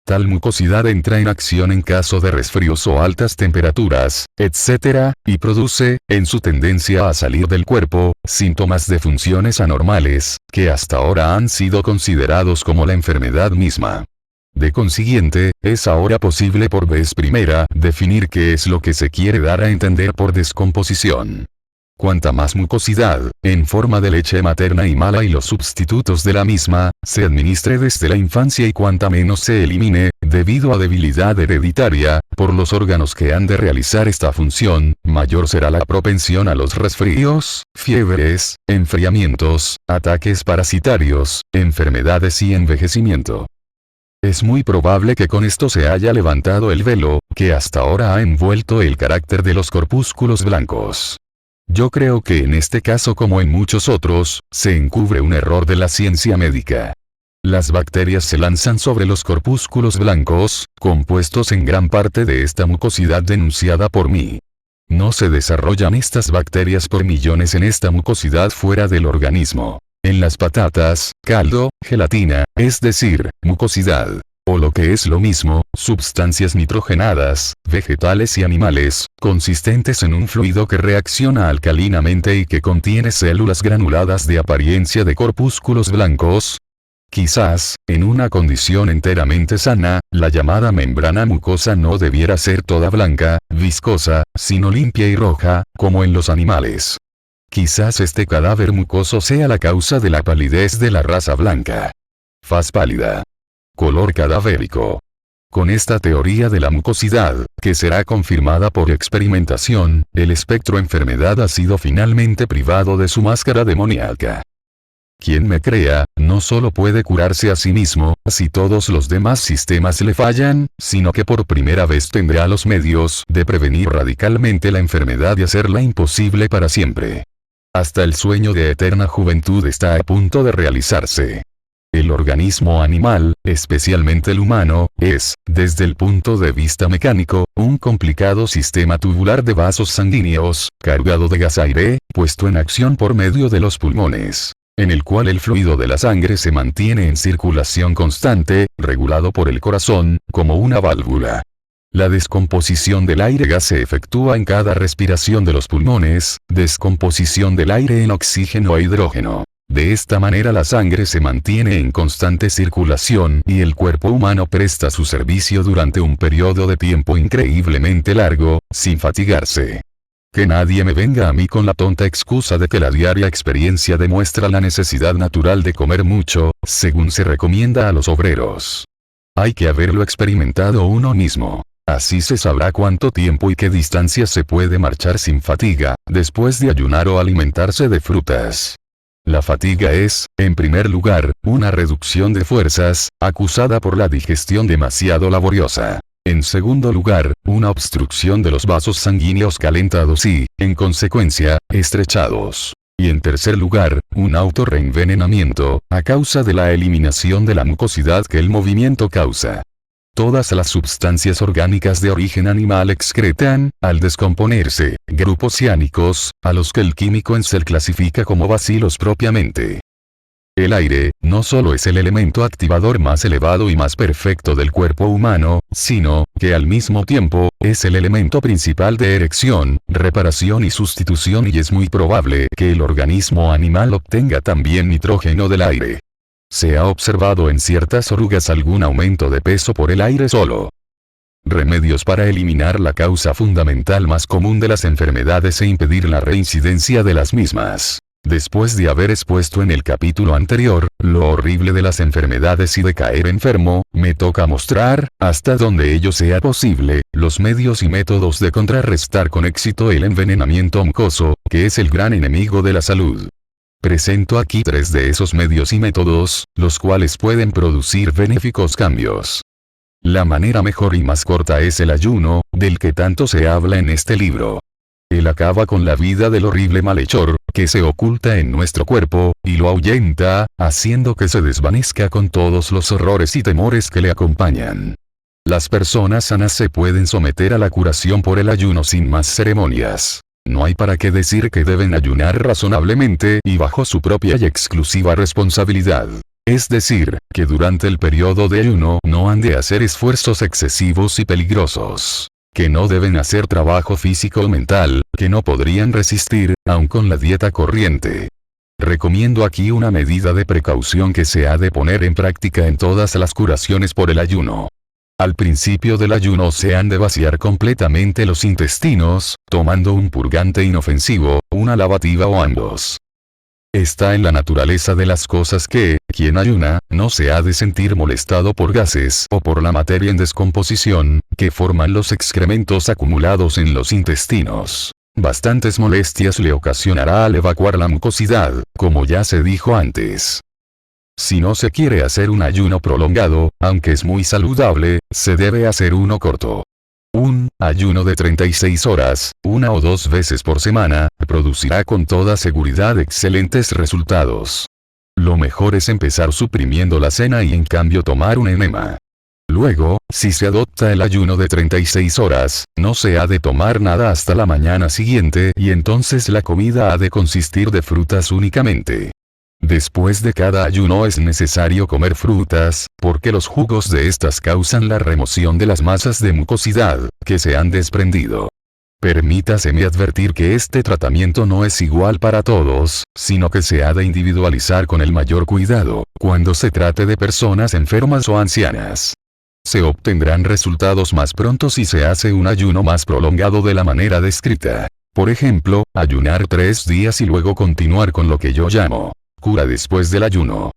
Tal mucosidad entra en acción en caso de resfríos o altas temperaturas, etc., y produce, en su tendencia a salir del cuerpo, síntomas de funciones anormales, que hasta ahora han sido considerados como la enfermedad misma. De consiguiente, es ahora posible por vez primera definir qué es lo que se quiere dar a entender por descomposición. Cuanta más mucosidad, en forma de leche materna y mala y los sustitutos de la misma, se administre desde la infancia y cuanta menos se elimine, debido a debilidad hereditaria, por los órganos que han de realizar esta función, mayor será la propensión a los resfríos, fiebres, enfriamientos, ataques parasitarios, enfermedades y envejecimiento. Es muy probable que con esto se haya levantado el velo, que hasta ahora ha envuelto el carácter de los corpúsculos blancos. Yo creo que en este caso como en muchos otros, se encubre un error de la ciencia médica. Las bacterias se lanzan sobre los corpúsculos blancos, compuestos en gran parte de esta mucosidad denunciada por mí. No se desarrollan estas bacterias por millones en esta mucosidad fuera del organismo. En las patatas, caldo, gelatina, es decir, mucosidad. O lo que es lo mismo, sustancias nitrogenadas, vegetales y animales, consistentes en un fluido que reacciona alcalinamente y que contiene células granuladas de apariencia de corpúsculos blancos. Quizás, en una condición enteramente sana, la llamada membrana mucosa no debiera ser toda blanca, viscosa, sino limpia y roja, como en los animales. Quizás este cadáver mucoso sea la causa de la palidez de la raza blanca. Faz pálida. Color cadavérico. Con esta teoría de la mucosidad, que será confirmada por experimentación, el espectro enfermedad ha sido finalmente privado de su máscara demoníaca. Quien me crea, no solo puede curarse a sí mismo, si todos los demás sistemas le fallan, sino que por primera vez tendrá los medios de prevenir radicalmente la enfermedad y hacerla imposible para siempre. Hasta el sueño de eterna juventud está a punto de realizarse. El organismo animal, especialmente el humano, es, desde el punto de vista mecánico, un complicado sistema tubular de vasos sanguíneos, cargado de gas aire, puesto en acción por medio de los pulmones, en el cual el fluido de la sangre se mantiene en circulación constante, regulado por el corazón, como una válvula. La descomposición del aire gas se efectúa en cada respiración de los pulmones, descomposición del aire en oxígeno e hidrógeno. De esta manera la sangre se mantiene en constante circulación y el cuerpo humano presta su servicio durante un periodo de tiempo increíblemente largo, sin fatigarse. Que nadie me venga a mí con la tonta excusa de que la diaria experiencia demuestra la necesidad natural de comer mucho, según se recomienda a los obreros. Hay que haberlo experimentado uno mismo. Así se sabrá cuánto tiempo y qué distancia se puede marchar sin fatiga, después de ayunar o alimentarse de frutas. La fatiga es, en primer lugar, una reducción de fuerzas, acusada por la digestión demasiado laboriosa. En segundo lugar, una obstrucción de los vasos sanguíneos calentados y, en consecuencia, estrechados. Y en tercer lugar, un autorreenvenenamiento, a causa de la eliminación de la mucosidad que el movimiento causa. Todas las sustancias orgánicas de origen animal excretan, al descomponerse, grupos ciánicos, a los que el químico en Cell clasifica como bacilos propiamente. El aire, no solo es el elemento activador más elevado y más perfecto del cuerpo humano, sino, que al mismo tiempo, es el elemento principal de erección, reparación y sustitución y es muy probable que el organismo animal obtenga también nitrógeno del aire. Se ha observado en ciertas orugas algún aumento de peso por el aire solo. Remedios para eliminar la causa fundamental más común de las enfermedades e impedir la reincidencia de las mismas. Después de haber expuesto en el capítulo anterior, lo horrible de las enfermedades y de caer enfermo, me toca mostrar, hasta donde ello sea posible, los medios y métodos de contrarrestar con éxito el envenenamiento mucoso, que es el gran enemigo de la salud. Presento aquí 3 de esos medios y métodos, los cuales pueden producir benéficos cambios. La manera mejor y más corta es el ayuno, del que tanto se habla en este libro. Él acaba con la vida del horrible malhechor, que se oculta en nuestro cuerpo, y lo ahuyenta, haciendo que se desvanezca con todos los horrores y temores que le acompañan. Las personas sanas se pueden someter a la curación por el ayuno sin más ceremonias. No hay para qué decir que deben ayunar razonablemente y bajo su propia y exclusiva responsabilidad. Es decir, que durante el periodo de ayuno no han de hacer esfuerzos excesivos y peligrosos. Que no deben hacer trabajo físico o mental, que no podrían resistir, aun con la dieta corriente. Recomiendo aquí una medida de precaución que se ha de poner en práctica en todas las curaciones por el ayuno. Al principio del ayuno se han de vaciar completamente los intestinos, tomando un purgante inofensivo, una lavativa o ambos. Está en la naturaleza de las cosas que, quien ayuna, no se ha de sentir molestado por gases o por la materia en descomposición, que forman los excrementos acumulados en los intestinos. Bastantes molestias le ocasionará al evacuar la mucosidad, como ya se dijo antes. Si no se quiere hacer un ayuno prolongado, aunque es muy saludable, se debe hacer uno corto. Un ayuno de 36 horas, 1 o 2 veces por semana, producirá con toda seguridad excelentes resultados. Lo mejor es empezar suprimiendo la cena y en cambio tomar un enema. Luego, si se adopta el ayuno de 36 horas, no se ha de tomar nada hasta la mañana siguiente y entonces la comida ha de consistir de frutas únicamente. Después de cada ayuno es necesario comer frutas, porque los jugos de estas causan la remoción de las masas de mucosidad, que se han desprendido. Permítaseme advertir que este tratamiento no es igual para todos, sino que se ha de individualizar con el mayor cuidado, cuando se trate de personas enfermas o ancianas. Se obtendrán resultados más pronto si se hace un ayuno más prolongado de la manera descrita. Por ejemplo, ayunar 3 días y luego continuar con lo que yo llamo cura después del ayuno.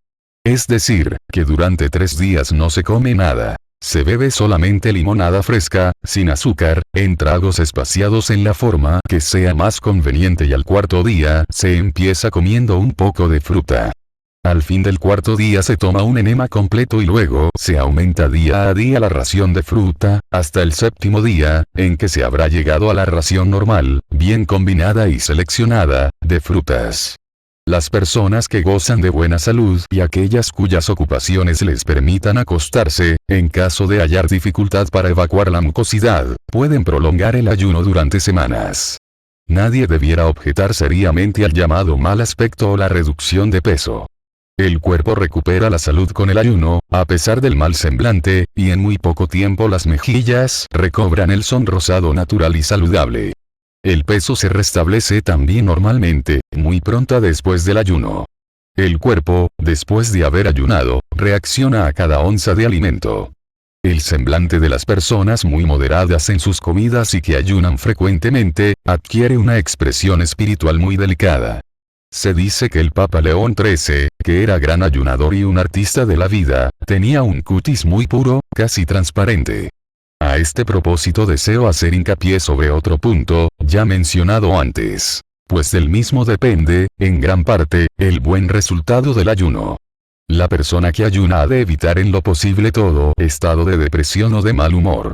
Es decir, que durante 3 días no se come nada. Se bebe solamente limonada fresca, sin azúcar, en tragos espaciados en la forma que sea más conveniente y al 4.º día se empieza comiendo un poco de fruta. Al fin del 4.º día se toma un enema completo y luego se aumenta día a día la ración de fruta, hasta el 7.º día, en que se habrá llegado a la ración normal, bien combinada y seleccionada, de frutas. Las personas que gozan de buena salud y aquellas cuyas ocupaciones les permitan acostarse, en caso de hallar dificultad para evacuar la mucosidad, pueden prolongar el ayuno durante semanas. Nadie debiera objetar seriamente al llamado mal aspecto o la reducción de peso. El cuerpo recupera la salud con el ayuno, a pesar del mal semblante, y en muy poco tiempo las mejillas recobran el sonrosado natural y saludable. El peso se restablece también normalmente, muy pronto después del ayuno. El cuerpo, después de haber ayunado, reacciona a cada onza de alimento. El semblante de las personas muy moderadas en sus comidas y que ayunan frecuentemente, adquiere una expresión espiritual muy delicada. Se dice que el Papa León XIII, que era gran ayunador y un artista de la vida, tenía un cutis muy puro, casi transparente. A este propósito deseo hacer hincapié sobre otro punto, ya mencionado antes. Pues del mismo depende, en gran parte, el buen resultado del ayuno. La persona que ayuna ha de evitar en lo posible todo estado de depresión o de mal humor.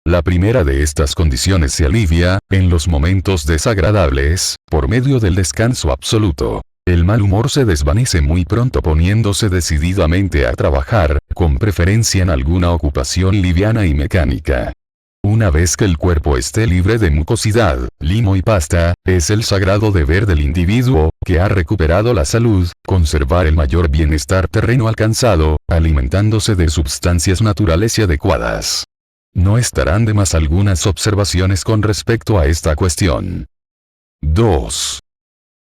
La primera de estas condiciones se alivia, en los momentos desagradables, por medio del descanso absoluto. El mal humor se desvanece muy pronto poniéndose decididamente a trabajar, con preferencia en alguna ocupación liviana y mecánica. Una vez que el cuerpo esté libre de mucosidad, limo y pasta, es el sagrado deber del individuo, que ha recuperado la salud, conservar el mayor bienestar terreno alcanzado, alimentándose de sustancias naturales y adecuadas. No estarán de más algunas observaciones con respecto a esta cuestión. 2.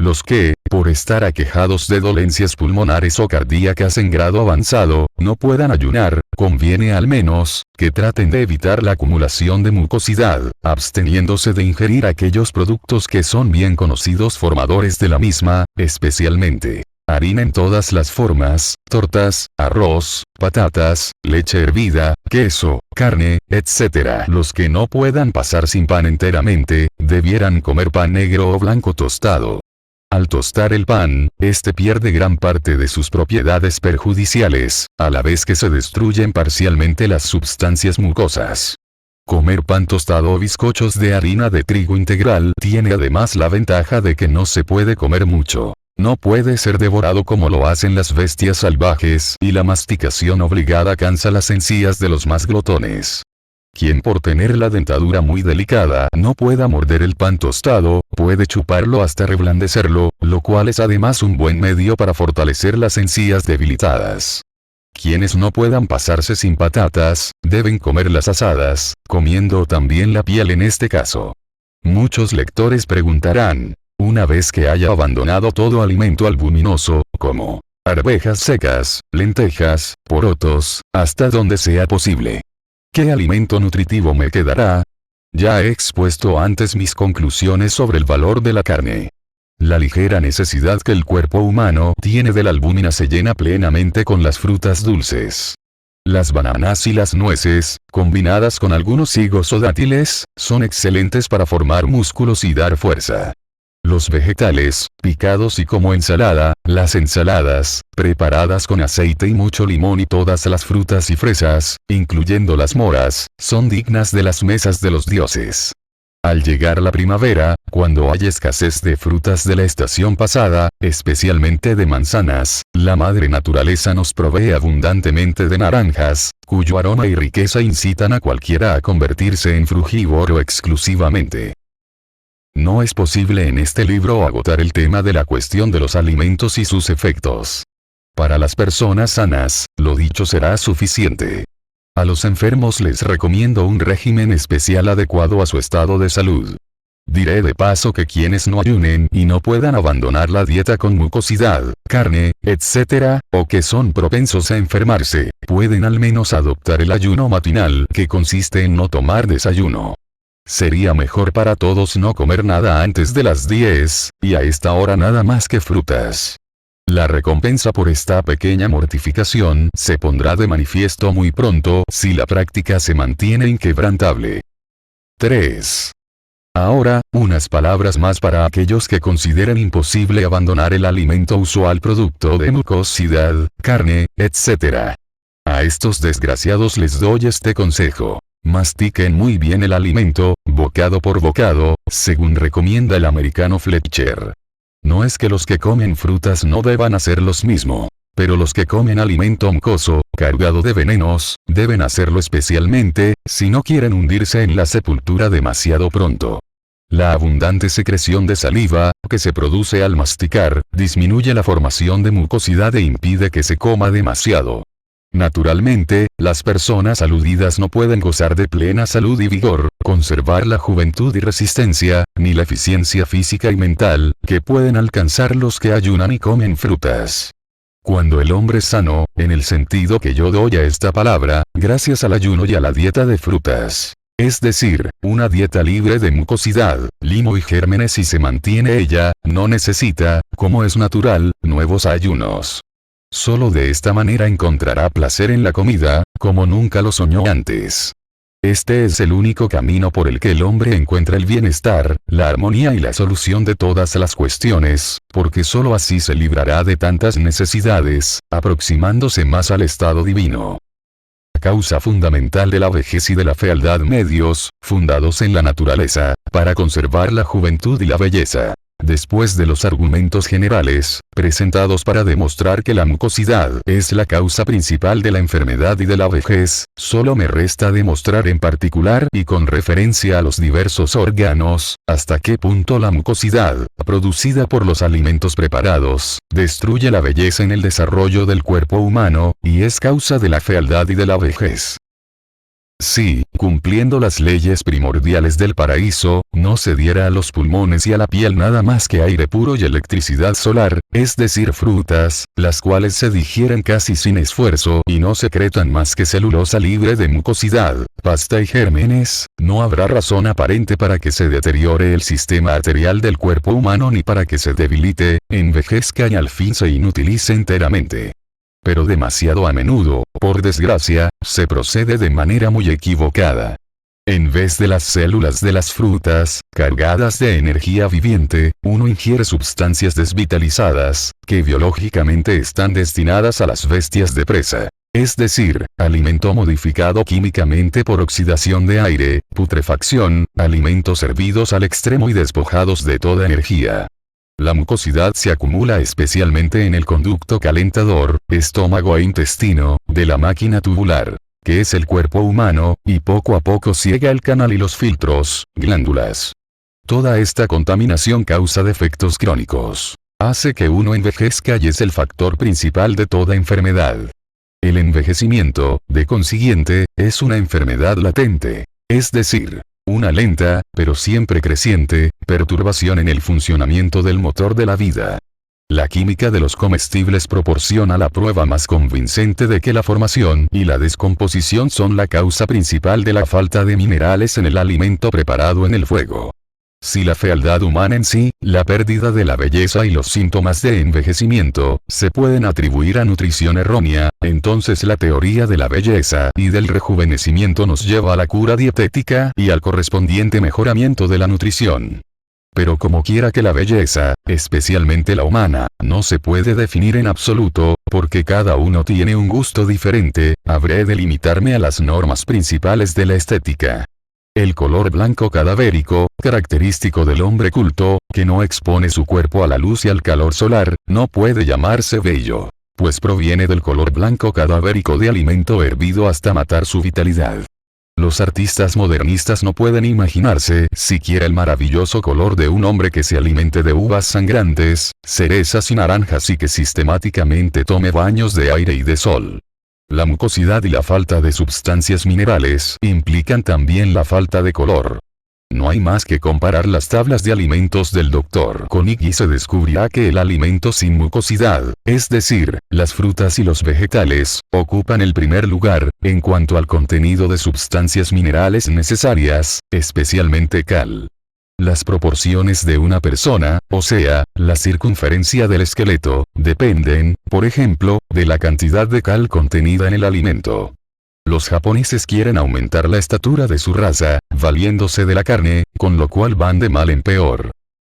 Los que, por estar aquejados de dolencias pulmonares o cardíacas en grado avanzado, no puedan ayunar, conviene al menos, que traten de evitar la acumulación de mucosidad, absteniéndose de ingerir aquellos productos que son bien conocidos formadores de la misma, especialmente harina en todas las formas, tortas, arroz, patatas, leche hervida, queso, carne, etc. Los que no puedan pasar sin pan enteramente, debieran comer pan negro o blanco tostado. Al tostar el pan, este pierde gran parte de sus propiedades perjudiciales, a la vez que se destruyen parcialmente las sustancias mucosas. Comer pan tostado o bizcochos de harina de trigo integral tiene además la ventaja de que no se puede comer mucho. No puede ser devorado como lo hacen las bestias salvajes, y la masticación obligada cansa las encías de los más glotones. Quien por tener la dentadura muy delicada no pueda morder el pan tostado, puede chuparlo hasta reblandecerlo, lo cual es además un buen medio para fortalecer las encías debilitadas. Quienes no puedan pasarse sin patatas, deben comerlas asadas, comiendo también la piel en este caso. Muchos lectores preguntarán, una vez que haya abandonado todo alimento albuminoso, como arvejas secas, lentejas, porotos, hasta donde sea posible, ¿qué alimento nutritivo me quedará? Ya he expuesto antes mis conclusiones sobre el valor de la carne. La ligera necesidad que el cuerpo humano tiene de la albúmina se llena plenamente con las frutas dulces. Las bananas y las nueces, combinadas con algunos higos o dátiles, son excelentes para formar músculos y dar fuerza. Los vegetales, picados y como ensalada, las ensaladas, preparadas con aceite y mucho limón y todas las frutas y fresas, incluyendo las moras, son dignas de las mesas de los dioses. Al llegar la primavera, cuando hay escasez de frutas de la estación pasada, especialmente de manzanas, la madre naturaleza nos provee abundantemente de naranjas, cuyo aroma y riqueza incitan a cualquiera a convertirse en frugívoro exclusivamente. No es posible en este libro agotar el tema de la cuestión de los alimentos y sus efectos. Para las personas sanas, lo dicho será suficiente. A los enfermos les recomiendo un régimen especial adecuado a su estado de salud. Diré de paso que quienes no ayunen y no puedan abandonar la dieta con mucosidad, carne, etc., o que son propensos a enfermarse, pueden al menos adoptar el ayuno matinal, que consiste en no tomar desayuno. Sería mejor para todos no comer nada antes de las 10, y a esta hora nada más que frutas. La recompensa por esta pequeña mortificación se pondrá de manifiesto muy pronto si la práctica se mantiene inquebrantable. 3. Ahora, unas palabras más para aquellos que consideren imposible abandonar el alimento usual producto de mucosidad, carne, etc. A estos desgraciados les doy este consejo. Mastiquen muy bien el alimento, bocado por bocado, según recomienda el americano Fletcher. No es que los que comen frutas no deban hacer lo mismo, pero los que comen alimento mucoso, cargado de venenos, deben hacerlo especialmente, si no quieren hundirse en la sepultura demasiado pronto. La abundante secreción de saliva, que se produce al masticar, disminuye la formación de mucosidad e impide que se coma demasiado. Naturalmente, las personas aludidas no pueden gozar de plena salud y vigor, conservar la juventud y resistencia, ni la eficiencia física y mental, que pueden alcanzar los que ayunan y comen frutas. Cuando el hombre es sano, en el sentido que yo doy a esta palabra, gracias al ayuno y a la dieta de frutas, es decir, una dieta libre de mucosidad, limo y gérmenes y se mantiene ella, no necesita, como es natural, nuevos ayunos. Solo de esta manera encontrará placer en la comida, como nunca lo soñó antes. Este es el único camino por el que el hombre encuentra el bienestar, la armonía y la solución de todas las cuestiones, porque sólo así se librará de tantas necesidades, aproximándose más al estado divino. La causa fundamental de la vejez y de la fealdad medios, fundados en la naturaleza, para conservar la juventud y la belleza. Después de los argumentos generales, presentados para demostrar que la mucosidad es la causa principal de la enfermedad y de la vejez, solo me resta demostrar en particular y con referencia a los diversos órganos, hasta qué punto la mucosidad, producida por los alimentos preparados, destruye la belleza en el desarrollo del cuerpo humano, y es causa de la fealdad y de la vejez. Si, cumpliendo las leyes primordiales del paraíso, no se diera a los pulmones y a la piel nada más que aire puro y electricidad solar, es decir frutas, las cuales se digieren casi sin esfuerzo y no secretan más que celulosa libre de mucosidad, pasta y gérmenes, no habrá razón aparente para que se deteriore el sistema arterial del cuerpo humano ni para que se debilite, envejezca y al fin se inutilice enteramente. Pero demasiado a menudo, por desgracia, se procede de manera muy equivocada. En vez de las células de las frutas, cargadas de energía viviente, uno ingiere sustancias desvitalizadas, que biológicamente están destinadas a las bestias de presa. Es decir, alimento modificado químicamente por oxidación de aire, putrefacción, alimentos hervidos al extremo y despojados de toda energía. La mucosidad se acumula especialmente en el conducto calentador, estómago e intestino, de la máquina tubular, que es el cuerpo humano, y poco a poco ciega el canal y los filtros, glándulas. Toda esta contaminación causa defectos crónicos. Hace que uno envejezca y es el factor principal de toda enfermedad. El envejecimiento, de consiguiente, es una enfermedad latente, es decir, una lenta, pero siempre creciente, perturbación en el funcionamiento del motor de la vida. La química de los comestibles proporciona la prueba más convincente de que la formación y la descomposición son la causa principal de la falta de minerales en el alimento preparado en el fuego. Si la fealdad humana en sí, la pérdida de la belleza y los síntomas de envejecimiento, se pueden atribuir a nutrición errónea, entonces la teoría de la belleza y del rejuvenecimiento nos lleva a la cura dietética y al correspondiente mejoramiento de la nutrición. Pero como quiera que la belleza, especialmente la humana, no se puede definir en absoluto, porque cada uno tiene un gusto diferente, habré de limitarme a las normas principales de la estética. El color blanco cadavérico, característico del hombre culto, que no expone su cuerpo a la luz y al calor solar, no puede llamarse bello, pues proviene del color blanco cadavérico de alimento hervido hasta matar su vitalidad. Los artistas modernistas no pueden imaginarse siquiera el maravilloso color de un hombre que se alimente de uvas sangrantes, cerezas y naranjas y que sistemáticamente tome baños de aire y de sol. La mucosidad y la falta de sustancias minerales implican también la falta de color. No hay más que comparar las tablas de alimentos del Dr. Koenig y se descubrirá que el alimento sin mucosidad, es decir, las frutas y los vegetales, ocupan el primer lugar, en cuanto al contenido de sustancias minerales necesarias, especialmente cal. Las proporciones de una persona, o sea, la circunferencia del esqueleto, dependen, por ejemplo, de la cantidad de cal contenida en el alimento. Los japoneses quieren aumentar la estatura de su raza, valiéndose de la carne, con lo cual van de mal en peor.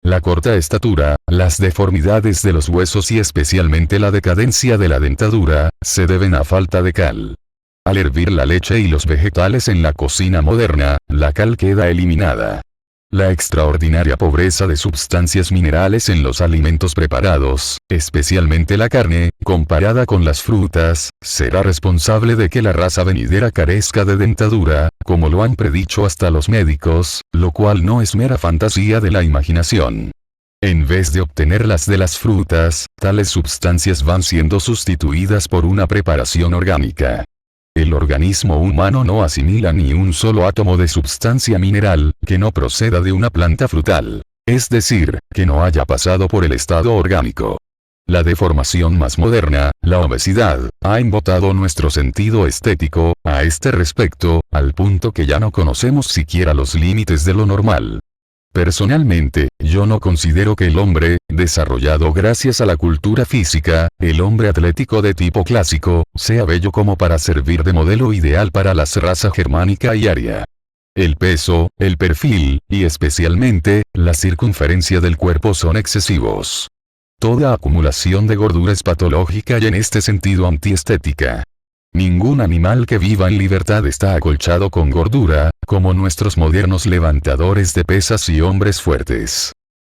La corta estatura, las deformidades de los huesos y especialmente la decadencia de la dentadura, se deben a falta de cal. Al hervir la leche y los vegetales en la cocina moderna, la cal queda eliminada. La extraordinaria pobreza de sustancias minerales en los alimentos preparados, especialmente la carne, comparada con las frutas, será responsable de que la raza venidera carezca de dentadura, como lo han predicho hasta los médicos, lo cual no es mera fantasía de la imaginación. En vez de obtenerlas de las frutas, tales sustancias van siendo sustituidas por una preparación orgánica. El organismo humano no asimila ni un solo átomo de sustancia mineral, que no proceda de una planta frutal. Es decir, que no haya pasado por el estado orgánico. La deformación más moderna, la obesidad, ha embotado nuestro sentido estético, a este respecto, al punto que ya no conocemos siquiera los límites de lo normal. Personalmente, yo no considero que el hombre, desarrollado gracias a la cultura física, el hombre atlético de tipo clásico, sea bello como para servir de modelo ideal para la raza germánica y aria. El peso, el perfil, y especialmente, la circunferencia del cuerpo son excesivos. Toda acumulación de gordura es patológica y en este sentido antiestética. Ningún animal que viva en libertad está acolchado con gordura, como nuestros modernos levantadores de pesas y hombres fuertes.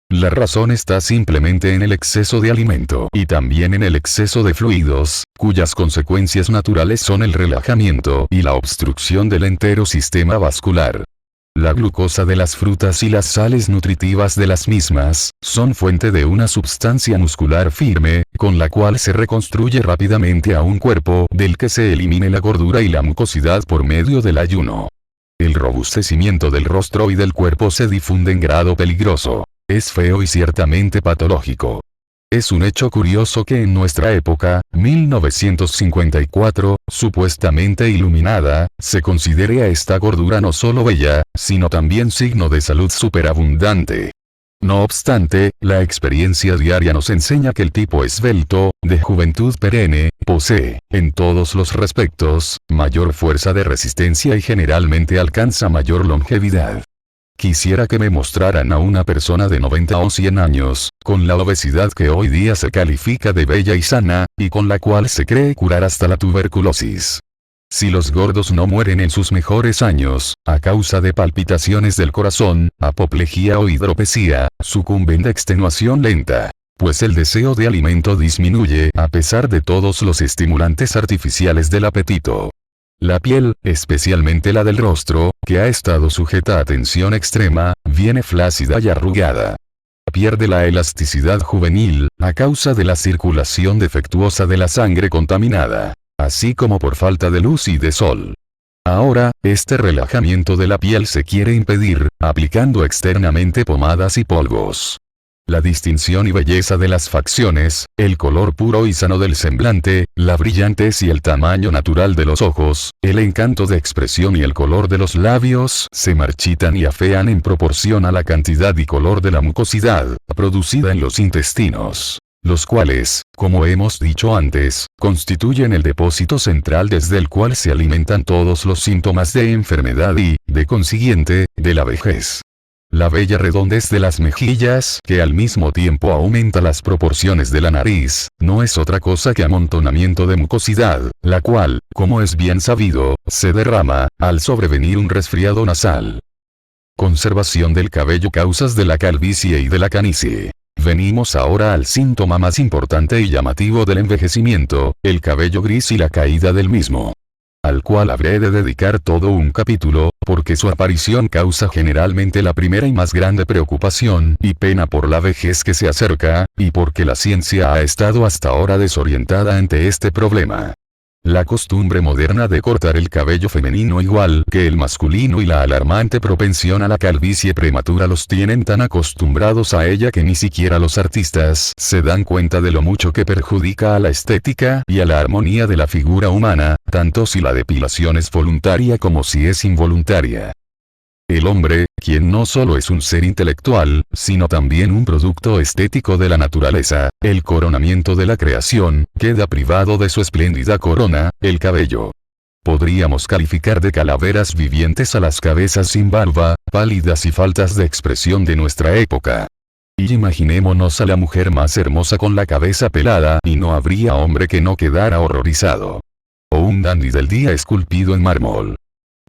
La razón está simplemente en el exceso de alimento y también en el exceso de fluidos, cuyas consecuencias naturales son el relajamiento y la obstrucción del entero sistema vascular. La glucosa de las frutas y las sales nutritivas de las mismas, son fuente de una sustancia muscular firme, con la cual se reconstruye rápidamente a un cuerpo del que se elimine la gordura y la mucosidad por medio del ayuno. El robustecimiento del rostro y del cuerpo se difunde en grado peligroso. Es feo y ciertamente patológico. Es un hecho curioso que en nuestra época, 1954, supuestamente iluminada, se considere a esta gordura no solo bella, sino también signo de salud superabundante. No obstante, la experiencia diaria nos enseña que el tipo esbelto, de juventud perenne, posee, en todos los respectos, mayor fuerza de resistencia y generalmente alcanza mayor longevidad. Quisiera que me mostraran a una persona de 90 o 100 años, con la obesidad que hoy día se califica de bella y sana, y con la cual se cree curar hasta la tuberculosis. Si los gordos no mueren en sus mejores años, a causa de palpitaciones del corazón, apoplejía o hidropesía, sucumben de extenuación lenta. Pues el deseo de alimento disminuye a pesar de todos los estimulantes artificiales del apetito. La piel, especialmente la del rostro, que ha estado sujeta a tensión extrema, viene flácida y arrugada. Pierde la elasticidad juvenil, a causa de la circulación defectuosa de la sangre contaminada, así como por falta de luz y de sol. Ahora, este relajamiento de la piel se quiere impedir, aplicando externamente pomadas y polvos. La distinción y belleza de las facciones, el color puro y sano del semblante, la brillantez y el tamaño natural de los ojos, el encanto de expresión y el color de los labios se marchitan y afean en proporción a la cantidad y color de la mucosidad, producida en los intestinos, los cuales, como hemos dicho antes, constituyen el depósito central desde el cual se alimentan todos los síntomas de enfermedad y, de consiguiente, de la vejez. La bella redondez de las mejillas, que al mismo tiempo aumenta las proporciones de la nariz, no es otra cosa que amontonamiento de mucosidad, la cual, como es bien sabido, se derrama, al sobrevenir un resfriado nasal. Conservación del cabello, causas de la calvicie y de la canicie. Venimos ahora al síntoma más importante y llamativo del envejecimiento, el cabello gris y la caída del mismo, al cual habré de dedicar todo un capítulo, porque su aparición causa generalmente la primera y más grande preocupación y pena por la vejez que se acerca, y porque la ciencia ha estado hasta ahora desorientada ante este problema. La costumbre moderna de cortar el cabello femenino igual que el masculino y la alarmante propensión a la calvicie prematura los tienen tan acostumbrados a ella que ni siquiera los artistas se dan cuenta de lo mucho que perjudica a la estética y a la armonía de la figura humana, tanto si la depilación es voluntaria como si es involuntaria. El hombre, quien no solo es un ser intelectual, sino también un producto estético de la naturaleza, el coronamiento de la creación, queda privado de su espléndida corona, el cabello. Podríamos calificar de calaveras vivientes a las cabezas sin barba, pálidas y faltas de expresión de nuestra época. Y imaginémonos a la mujer más hermosa con la cabeza pelada y no habría hombre que no quedara horrorizado. O un dandy del día esculpido en mármol.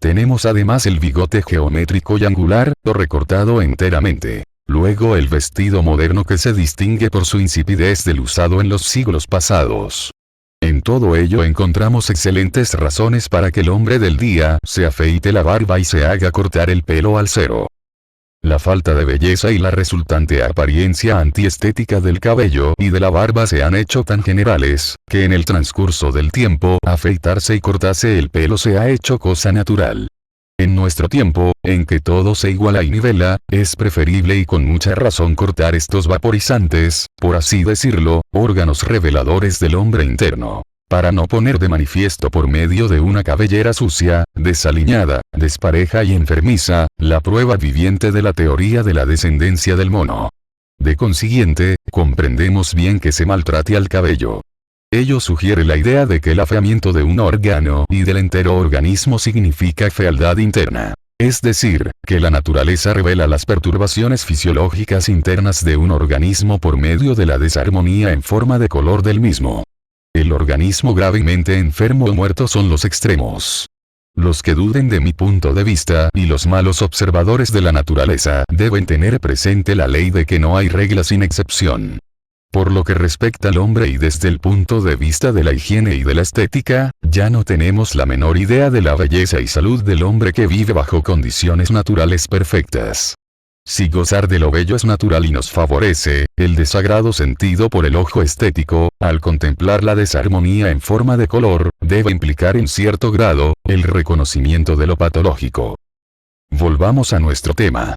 Tenemos además el bigote geométrico y angular, o recortado enteramente. Luego el vestido moderno que se distingue por su insipidez del usado en los siglos pasados. En todo ello encontramos excelentes razones para que el hombre del día se afeite la barba y se haga cortar el pelo al cero. La falta de belleza y la resultante apariencia antiestética del cabello y de la barba se han hecho tan generales, que en el transcurso del tiempo, afeitarse y cortarse el pelo se ha hecho cosa natural. En nuestro tiempo, en que todo se iguala y nivela, es preferible y con mucha razón cortar estos vaporizantes, por así decirlo, órganos reveladores del hombre interno, para no poner de manifiesto por medio de una cabellera sucia, desaliñada, despareja y enfermiza, la prueba viviente de la teoría de la descendencia del mono. De consiguiente, comprendemos bien que se maltrate al cabello. Ello sugiere la idea de que el afeamiento de un órgano y del entero organismo significa fealdad interna. Es decir, que la naturaleza revela las perturbaciones fisiológicas internas de un organismo por medio de la desarmonía en forma de color del mismo. El organismo gravemente enfermo o muerto son los extremos. Los que duden de mi punto de vista y los malos observadores de la naturaleza deben tener presente la ley de que no hay regla sin excepción. Por lo que respecta al hombre y desde el punto de vista de la higiene y de la estética, ya no tenemos la menor idea de la belleza y salud del hombre que vive bajo condiciones naturales perfectas. Si gozar de lo bello es natural y nos favorece, el desagrado sentido por el ojo estético, al contemplar la desarmonía en forma de color, debe implicar en cierto grado, el reconocimiento de lo patológico. Volvamos a nuestro tema.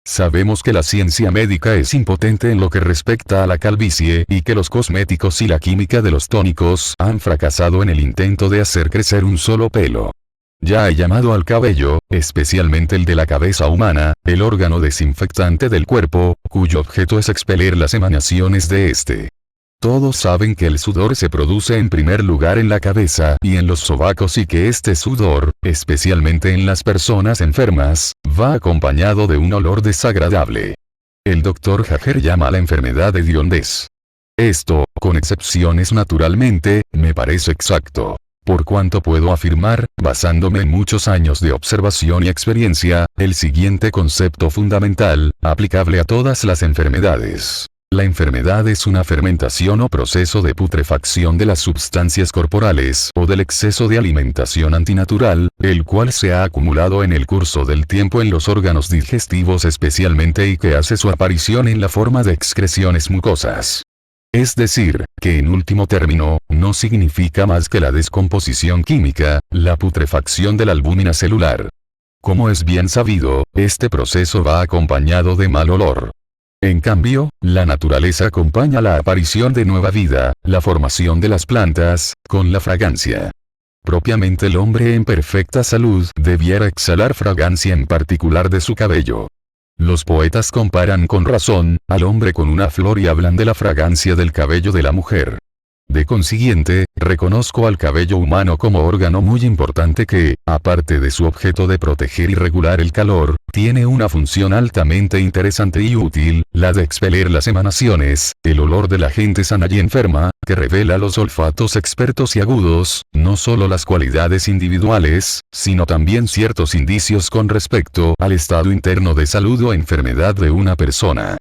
Sabemos que la ciencia médica es impotente en lo que respecta a la calvicie y que los cosméticos y la química de los tónicos han fracasado en el intento de hacer crecer un solo pelo. Ya he llamado al cabello, especialmente el de la cabeza humana, el órgano desinfectante del cuerpo, cuyo objeto es expeler las emanaciones de este. Todos saben que el sudor se produce en primer lugar en la cabeza y en los sobacos y que este sudor, especialmente en las personas enfermas, va acompañado de un olor desagradable. El Dr. Hager llama a la enfermedad de hediondez. Esto, con excepciones naturalmente, me parece exacto. Por cuanto puedo afirmar, basándome en muchos años de observación y experiencia, el siguiente concepto fundamental, aplicable a todas las enfermedades. La enfermedad es una fermentación o proceso de putrefacción de las sustancias corporales o del exceso de alimentación antinatural, el cual se ha acumulado en el curso del tiempo en los órganos digestivos especialmente y que hace su aparición en la forma de excreciones mucosas. Es decir, que en último término, no significa más que la descomposición química, la putrefacción de la albúmina celular. Como es bien sabido, este proceso va acompañado de mal olor. En cambio, la naturaleza acompaña la aparición de nueva vida, la formación de las plantas, con la fragancia. Propiamente el hombre en perfecta salud debiera exhalar fragancia en particular de su cabello. Los poetas comparan con razón, al hombre con una flor y hablan de la fragancia del cabello de la mujer. De consiguiente, reconozco al cabello humano como órgano muy importante que, aparte de su objeto de proteger y regular el calor, tiene una función altamente interesante y útil, la de expeler las emanaciones, el olor de la gente sana y enferma, que revela los olfatos expertos y agudos, no solo las cualidades individuales, sino también ciertos indicios con respecto al estado interno de salud o enfermedad de una persona.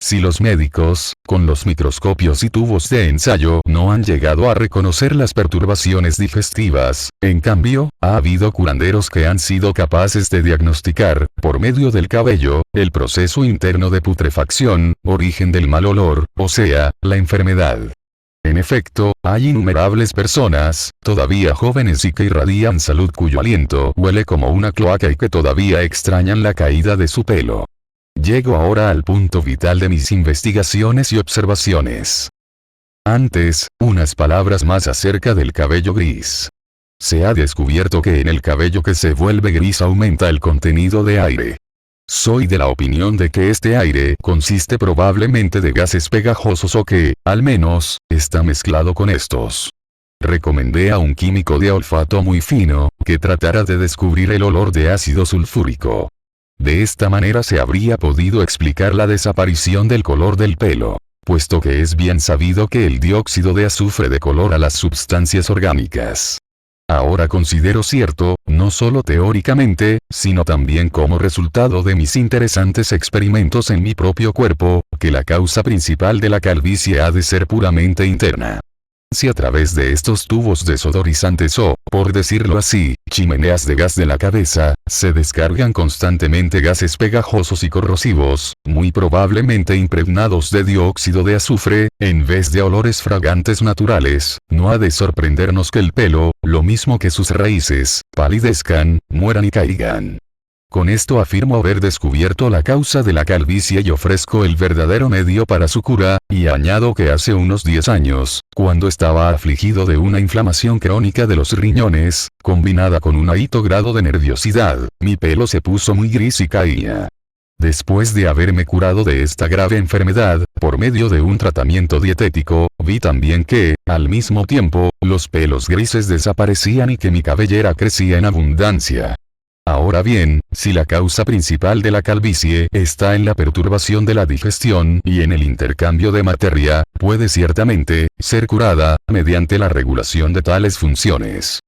Si los médicos, con los microscopios y tubos de ensayo, no han llegado a reconocer las perturbaciones digestivas, en cambio, ha habido curanderos que han sido capaces de diagnosticar, por medio del cabello, el proceso interno de putrefacción, origen del mal olor, o sea, la enfermedad. En efecto, hay innumerables personas, todavía jóvenes y que irradian salud cuyo aliento huele como una cloaca y que todavía extrañan la caída de su pelo. Llego ahora al punto vital de mis investigaciones y observaciones. Antes, unas palabras más acerca del cabello gris. Se ha descubierto que en el cabello que se vuelve gris aumenta el contenido de aire. Soy de la opinión de que este aire consiste probablemente de gases pegajosos o que, al menos, está mezclado con estos. Recomendé a un químico de olfato muy fino, que tratara de descubrir el olor de ácido sulfúrico. De esta manera se habría podido explicar la desaparición del color del pelo, puesto que es bien sabido que el dióxido de azufre decolora las sustancias orgánicas. Ahora considero cierto, no solo teóricamente, sino también como resultado de mis interesantes experimentos en mi propio cuerpo, que la causa principal de la calvicie ha de ser puramente interna. Si a través de estos tubos desodorizantes o, por decirlo así, chimeneas de gas de la cabeza, se descargan constantemente gases pegajosos y corrosivos, muy probablemente impregnados de dióxido de azufre, en vez de olores fragantes naturales, no ha de sorprendernos que el pelo, lo mismo que sus raíces, palidezcan, mueran y caigan. Con esto afirmo haber descubierto la causa de la calvicie y ofrezco el verdadero medio para su cura, y añado que hace unos 10 años, cuando estaba afligido de una inflamación crónica de los riñones, combinada con un alto grado de nerviosidad, mi pelo se puso muy gris y caía. Después de haberme curado de esta grave enfermedad, por medio de un tratamiento dietético, vi también que, al mismo tiempo, los pelos grises desaparecían y que mi cabellera crecía en abundancia. Ahora bien, si la causa principal de la calvicie está en la perturbación de la digestión y en el intercambio de materia, puede ciertamente ser curada mediante la regulación de tales funciones.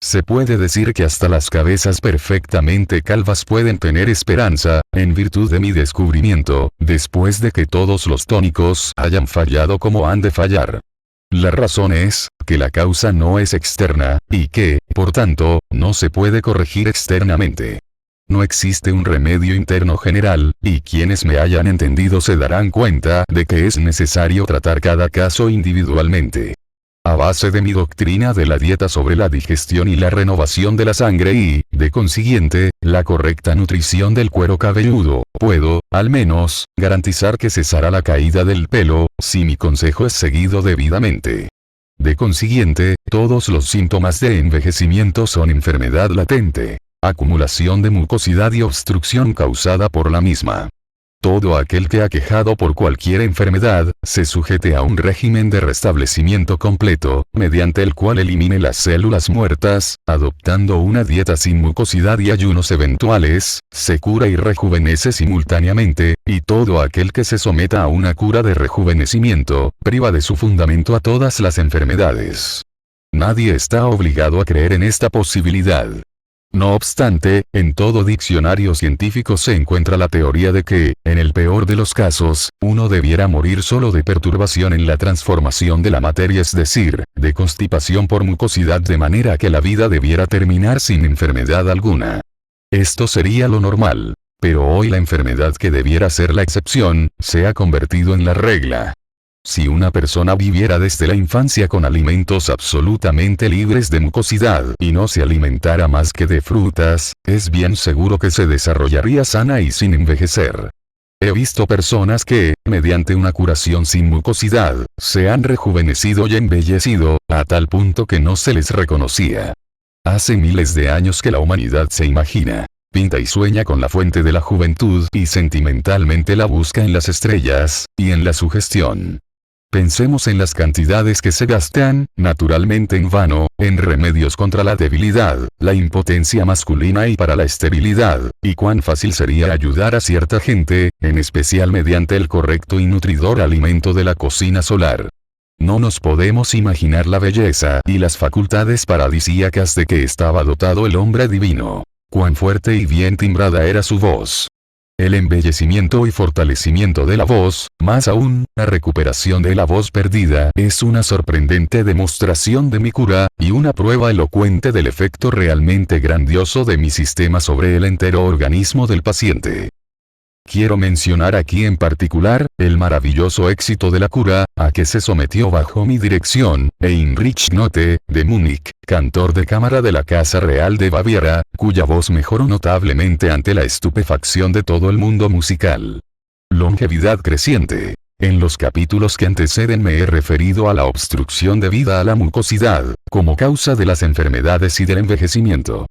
Se puede decir que hasta las cabezas perfectamente calvas pueden tener esperanza, en virtud de mi descubrimiento, después de que todos los tónicos hayan fallado como han de fallar. La razón es, que la causa no es externa, y que, por tanto, no se puede corregir externamente. No existe un remedio interno general, y quienes me hayan entendido se darán cuenta de que es necesario tratar cada caso individualmente. A base de mi doctrina de la dieta sobre la digestión y la renovación de la sangre y, de consiguiente, la correcta nutrición del cuero cabelludo, puedo, al menos, garantizar que cesará la caída del pelo, si mi consejo es seguido debidamente. De consiguiente, todos los síntomas de envejecimiento son enfermedad latente, acumulación de mucosidad y obstrucción causada por la misma. Todo aquel que aquejado por cualquier enfermedad, se sujete a un régimen de restablecimiento completo, mediante el cual elimine las células muertas, adoptando una dieta sin mucosidad y ayunos eventuales, se cura y rejuvenece simultáneamente, y todo aquel que se someta a una cura de rejuvenecimiento, priva de su fundamento a todas las enfermedades. Nadie está obligado a creer en esta posibilidad. No obstante, en todo diccionario científico se encuentra la teoría de que, en el peor de los casos, uno debiera morir solo de perturbación en la transformación de la materia, es decir, de constipación por mucosidad, de manera que la vida debiera terminar sin enfermedad alguna. Esto sería lo normal. Pero hoy la enfermedad que debiera ser la excepción, se ha convertido en la regla. Si una persona viviera desde la infancia con alimentos absolutamente libres de mucosidad y no se alimentara más que de frutas, es bien seguro que se desarrollaría sana y sin envejecer. He visto personas que, mediante una curación sin mucosidad, se han rejuvenecido y embellecido, a tal punto que no se les reconocía. Hace miles de años que la humanidad se imagina, pinta y sueña con la fuente de la juventud y sentimentalmente la busca en las estrellas, y en la sugestión. Pensemos en las cantidades que se gastan, naturalmente en vano, en remedios contra la debilidad, la impotencia masculina y para la esterilidad, y cuán fácil sería ayudar a cierta gente, en especial mediante el correcto y nutridor alimento de la cocina solar. No nos podemos imaginar la belleza y las facultades paradisíacas de que estaba dotado el hombre divino. Cuán fuerte y bien timbrada era su voz. El embellecimiento y fortalecimiento de la voz, más aún, la recuperación de la voz perdida, es una sorprendente demostración de mi cura, y una prueba elocuente del efecto realmente grandioso de mi sistema sobre el entero organismo del paciente. Quiero mencionar aquí en particular, el maravilloso éxito de la cura, a que se sometió bajo mi dirección, Heinrich Note, de Múnich, cantor de cámara de la Casa Real de Baviera, cuya voz mejoró notablemente ante la estupefacción de todo el mundo musical. Longevidad creciente. En los capítulos que anteceden me he referido a la obstrucción debida a la mucosidad, como causa de las enfermedades y del envejecimiento.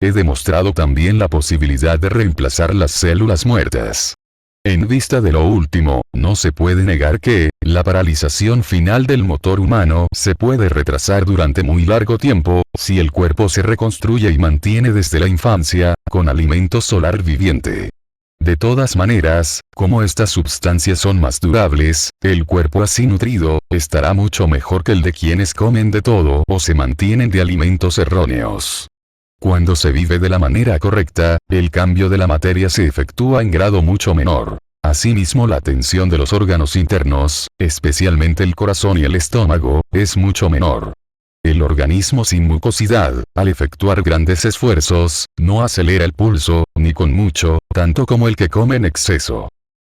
He demostrado también la posibilidad de reemplazar las células muertas. En vista de lo último, no se puede negar que, la paralización final del motor humano se puede retrasar durante muy largo tiempo, si el cuerpo se reconstruye y mantiene desde la infancia, con alimento solar viviente. De todas maneras, como estas sustancias son más durables, el cuerpo así nutrido, estará mucho mejor que el de quienes comen de todo o se mantienen de alimentos erróneos. Cuando se vive de la manera correcta, el cambio de la materia se efectúa en grado mucho menor. Asimismo, la tensión de los órganos internos, especialmente el corazón y el estómago, es mucho menor. El organismo sin mucosidad, al efectuar grandes esfuerzos, no acelera el pulso, ni con mucho, tanto como el que come en exceso.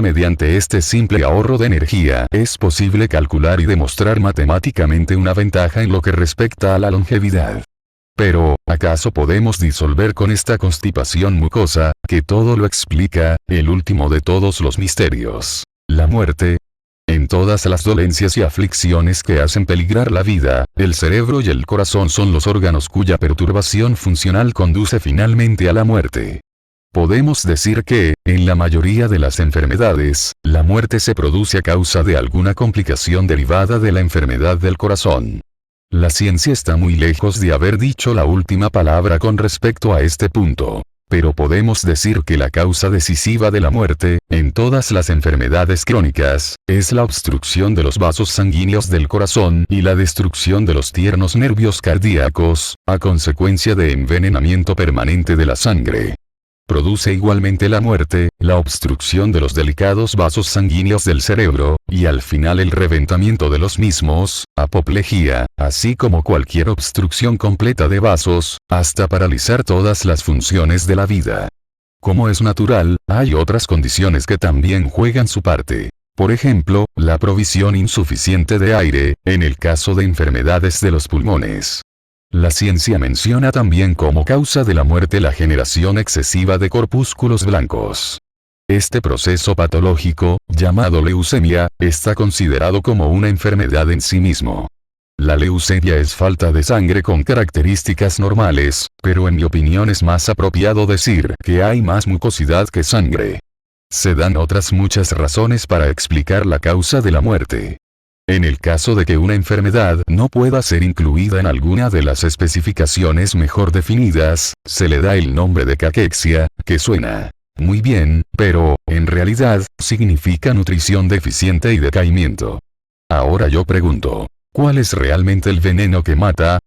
Mediante este simple ahorro de energía, es posible calcular y demostrar matemáticamente una ventaja en lo que respecta a la longevidad. Pero, ¿acaso podemos disolver con esta constipación mucosa, que todo lo explica, el último de todos los misterios, la muerte? En todas las dolencias y aflicciones que hacen peligrar la vida, el cerebro y el corazón son los órganos cuya perturbación funcional conduce finalmente a la muerte. Podemos decir que, en la mayoría de las enfermedades, la muerte se produce a causa de alguna complicación derivada de la enfermedad del corazón. La ciencia está muy lejos de haber dicho la última palabra con respecto a este punto. Pero podemos decir que la causa decisiva de la muerte, en todas las enfermedades crónicas, es la obstrucción de los vasos sanguíneos del corazón y la destrucción de los tiernos nervios cardíacos, a consecuencia de envenenamiento permanente de la sangre. Produce igualmente la muerte, la obstrucción de los delicados vasos sanguíneos del cerebro, y al final el reventamiento de los mismos, apoplejía, así como cualquier obstrucción completa de vasos, hasta paralizar todas las funciones de la vida. Como es natural, hay otras condiciones que también juegan su parte. Por ejemplo, la provisión insuficiente de aire, en el caso de enfermedades de los pulmones. La ciencia menciona también como causa de la muerte la generación excesiva de corpúsculos blancos. Este proceso patológico, llamado leucemia, está considerado como una enfermedad en sí mismo. La leucemia es falta de sangre con características normales, pero en mi opinión es más apropiado decir que hay más mucosidad que sangre. Se dan otras muchas razones para explicar la causa de la muerte. En el caso de que una enfermedad no pueda ser incluida en alguna de las especificaciones mejor definidas, se le da el nombre de caquexia, que suena muy bien, pero, en realidad, significa nutrición deficiente y decaimiento. Ahora yo pregunto, ¿cuál es realmente el veneno que mata?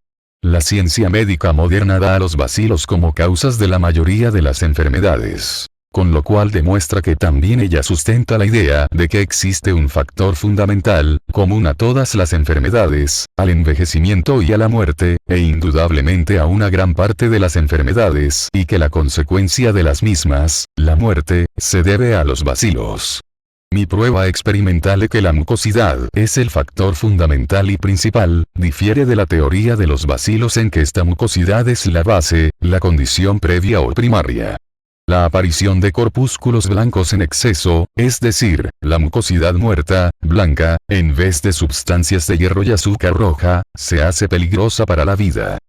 La ciencia médica moderna da a los bacilos como causas de la mayoría de las enfermedades. Con lo cual demuestra que también ella sustenta la idea de que existe un factor fundamental, común a todas las enfermedades, al envejecimiento y a la muerte, e indudablemente a una gran parte de las enfermedades, y que la consecuencia de las mismas, la muerte, se debe a los bacilos. Mi prueba experimental de que la mucosidad es el factor fundamental y principal, difiere de la teoría de los bacilos en que esta mucosidad es la base, la condición previa o primaria. La aparición de corpúsculos blancos en exceso, es decir, la mucosidad muerta, blanca, en vez de sustancias de hierro y azúcar roja, se hace peligrosa para la vida.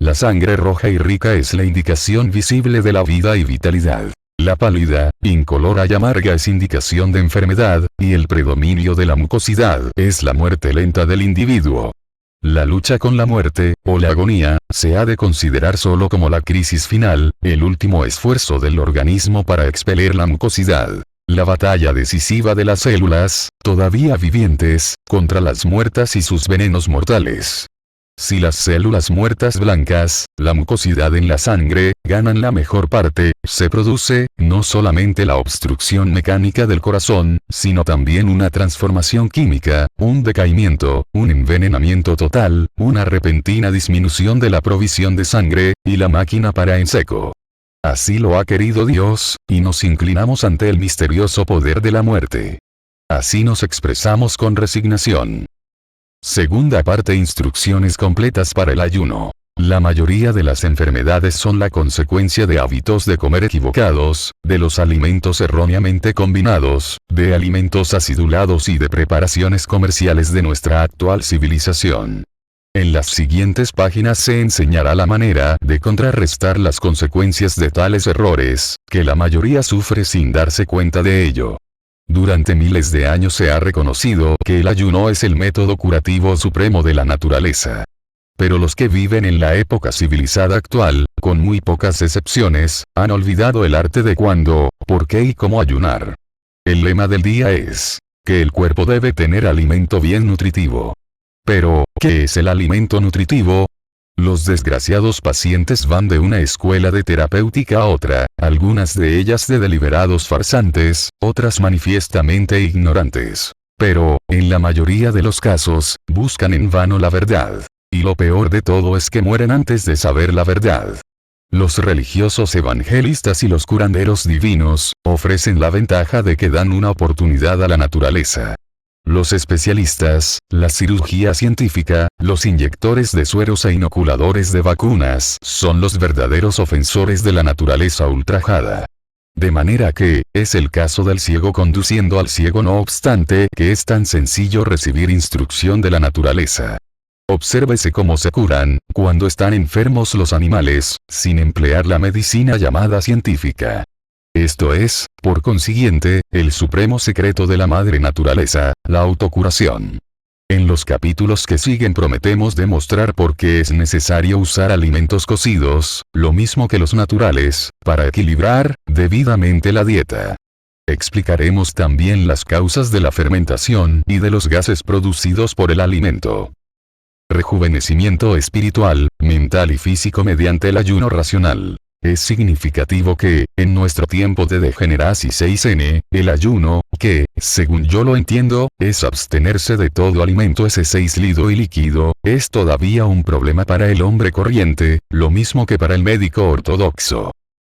La sangre roja y rica es la indicación visible de la vida y vitalidad. La pálida, incolora y amarga es indicación de enfermedad, y el predominio de la mucosidad es la muerte lenta del individuo. La lucha con la muerte, o la agonía, se ha de considerar solo como la crisis final, el último esfuerzo del organismo para expeler la mucosidad. La batalla decisiva de las células, todavía vivientes, contra las muertas y sus venenos mortales. Si las células muertas blancas, la mucosidad en la sangre, ganan la mejor parte, se produce, no solamente la obstrucción mecánica del corazón, sino también una transformación química, un decaimiento, un envenenamiento total, una repentina disminución de la provisión de sangre, y la máquina para en seco. Así lo ha querido Dios, y nos inclinamos ante el misterioso poder de la muerte. Así nos expresamos con resignación. Segunda parte: instrucciones completas para el ayuno. La mayoría de las enfermedades son la consecuencia de hábitos de comer equivocados, de los alimentos erróneamente combinados, de alimentos acidulados y de preparaciones comerciales de nuestra actual civilización. En las siguientes páginas se enseñará la manera de contrarrestar las consecuencias de tales errores, que la mayoría sufre sin darse cuenta de ello. Durante miles de años se ha reconocido que el ayuno es el método curativo supremo de la naturaleza. Pero los que viven en la época civilizada actual, con muy pocas excepciones, han olvidado el arte de cuándo, por qué y cómo ayunar. El lema del día es que el cuerpo debe tener alimento bien nutritivo. Pero, ¿qué es el alimento nutritivo? Los desgraciados pacientes van de una escuela de terapéutica a otra, algunas de ellas de deliberados farsantes, otras manifiestamente ignorantes. Pero, en la mayoría de los casos, buscan en vano la verdad. Y lo peor de todo es que mueren antes de saber la verdad. Los religiosos evangelistas y los curanderos divinos, ofrecen la ventaja de que dan una oportunidad a la naturaleza. Los especialistas, la cirugía científica, los inyectores de sueros e inoculadores de vacunas son los verdaderos ofensores de la naturaleza ultrajada. De manera que, es el caso del ciego conduciendo al ciego, no obstante que es tan sencillo recibir instrucción de la naturaleza. Obsérvese cómo se curan, cuando están enfermos los animales, sin emplear la medicina llamada científica. Esto es, por consiguiente, el supremo secreto de la madre naturaleza, la autocuración. En los capítulos que siguen prometemos demostrar por qué es necesario usar alimentos cocidos, lo mismo que los naturales, para equilibrar debidamente la dieta. Explicaremos también las causas de la fermentación y de los gases producidos por el alimento. Rejuvenecimiento espiritual, mental y físico mediante el ayuno racional. Es significativo que, en nuestro tiempo de degeneración 6N, el ayuno, que, según yo lo entiendo, es abstenerse de todo alimento sólido y líquido, es todavía un problema para el hombre corriente, lo mismo que para el médico ortodoxo.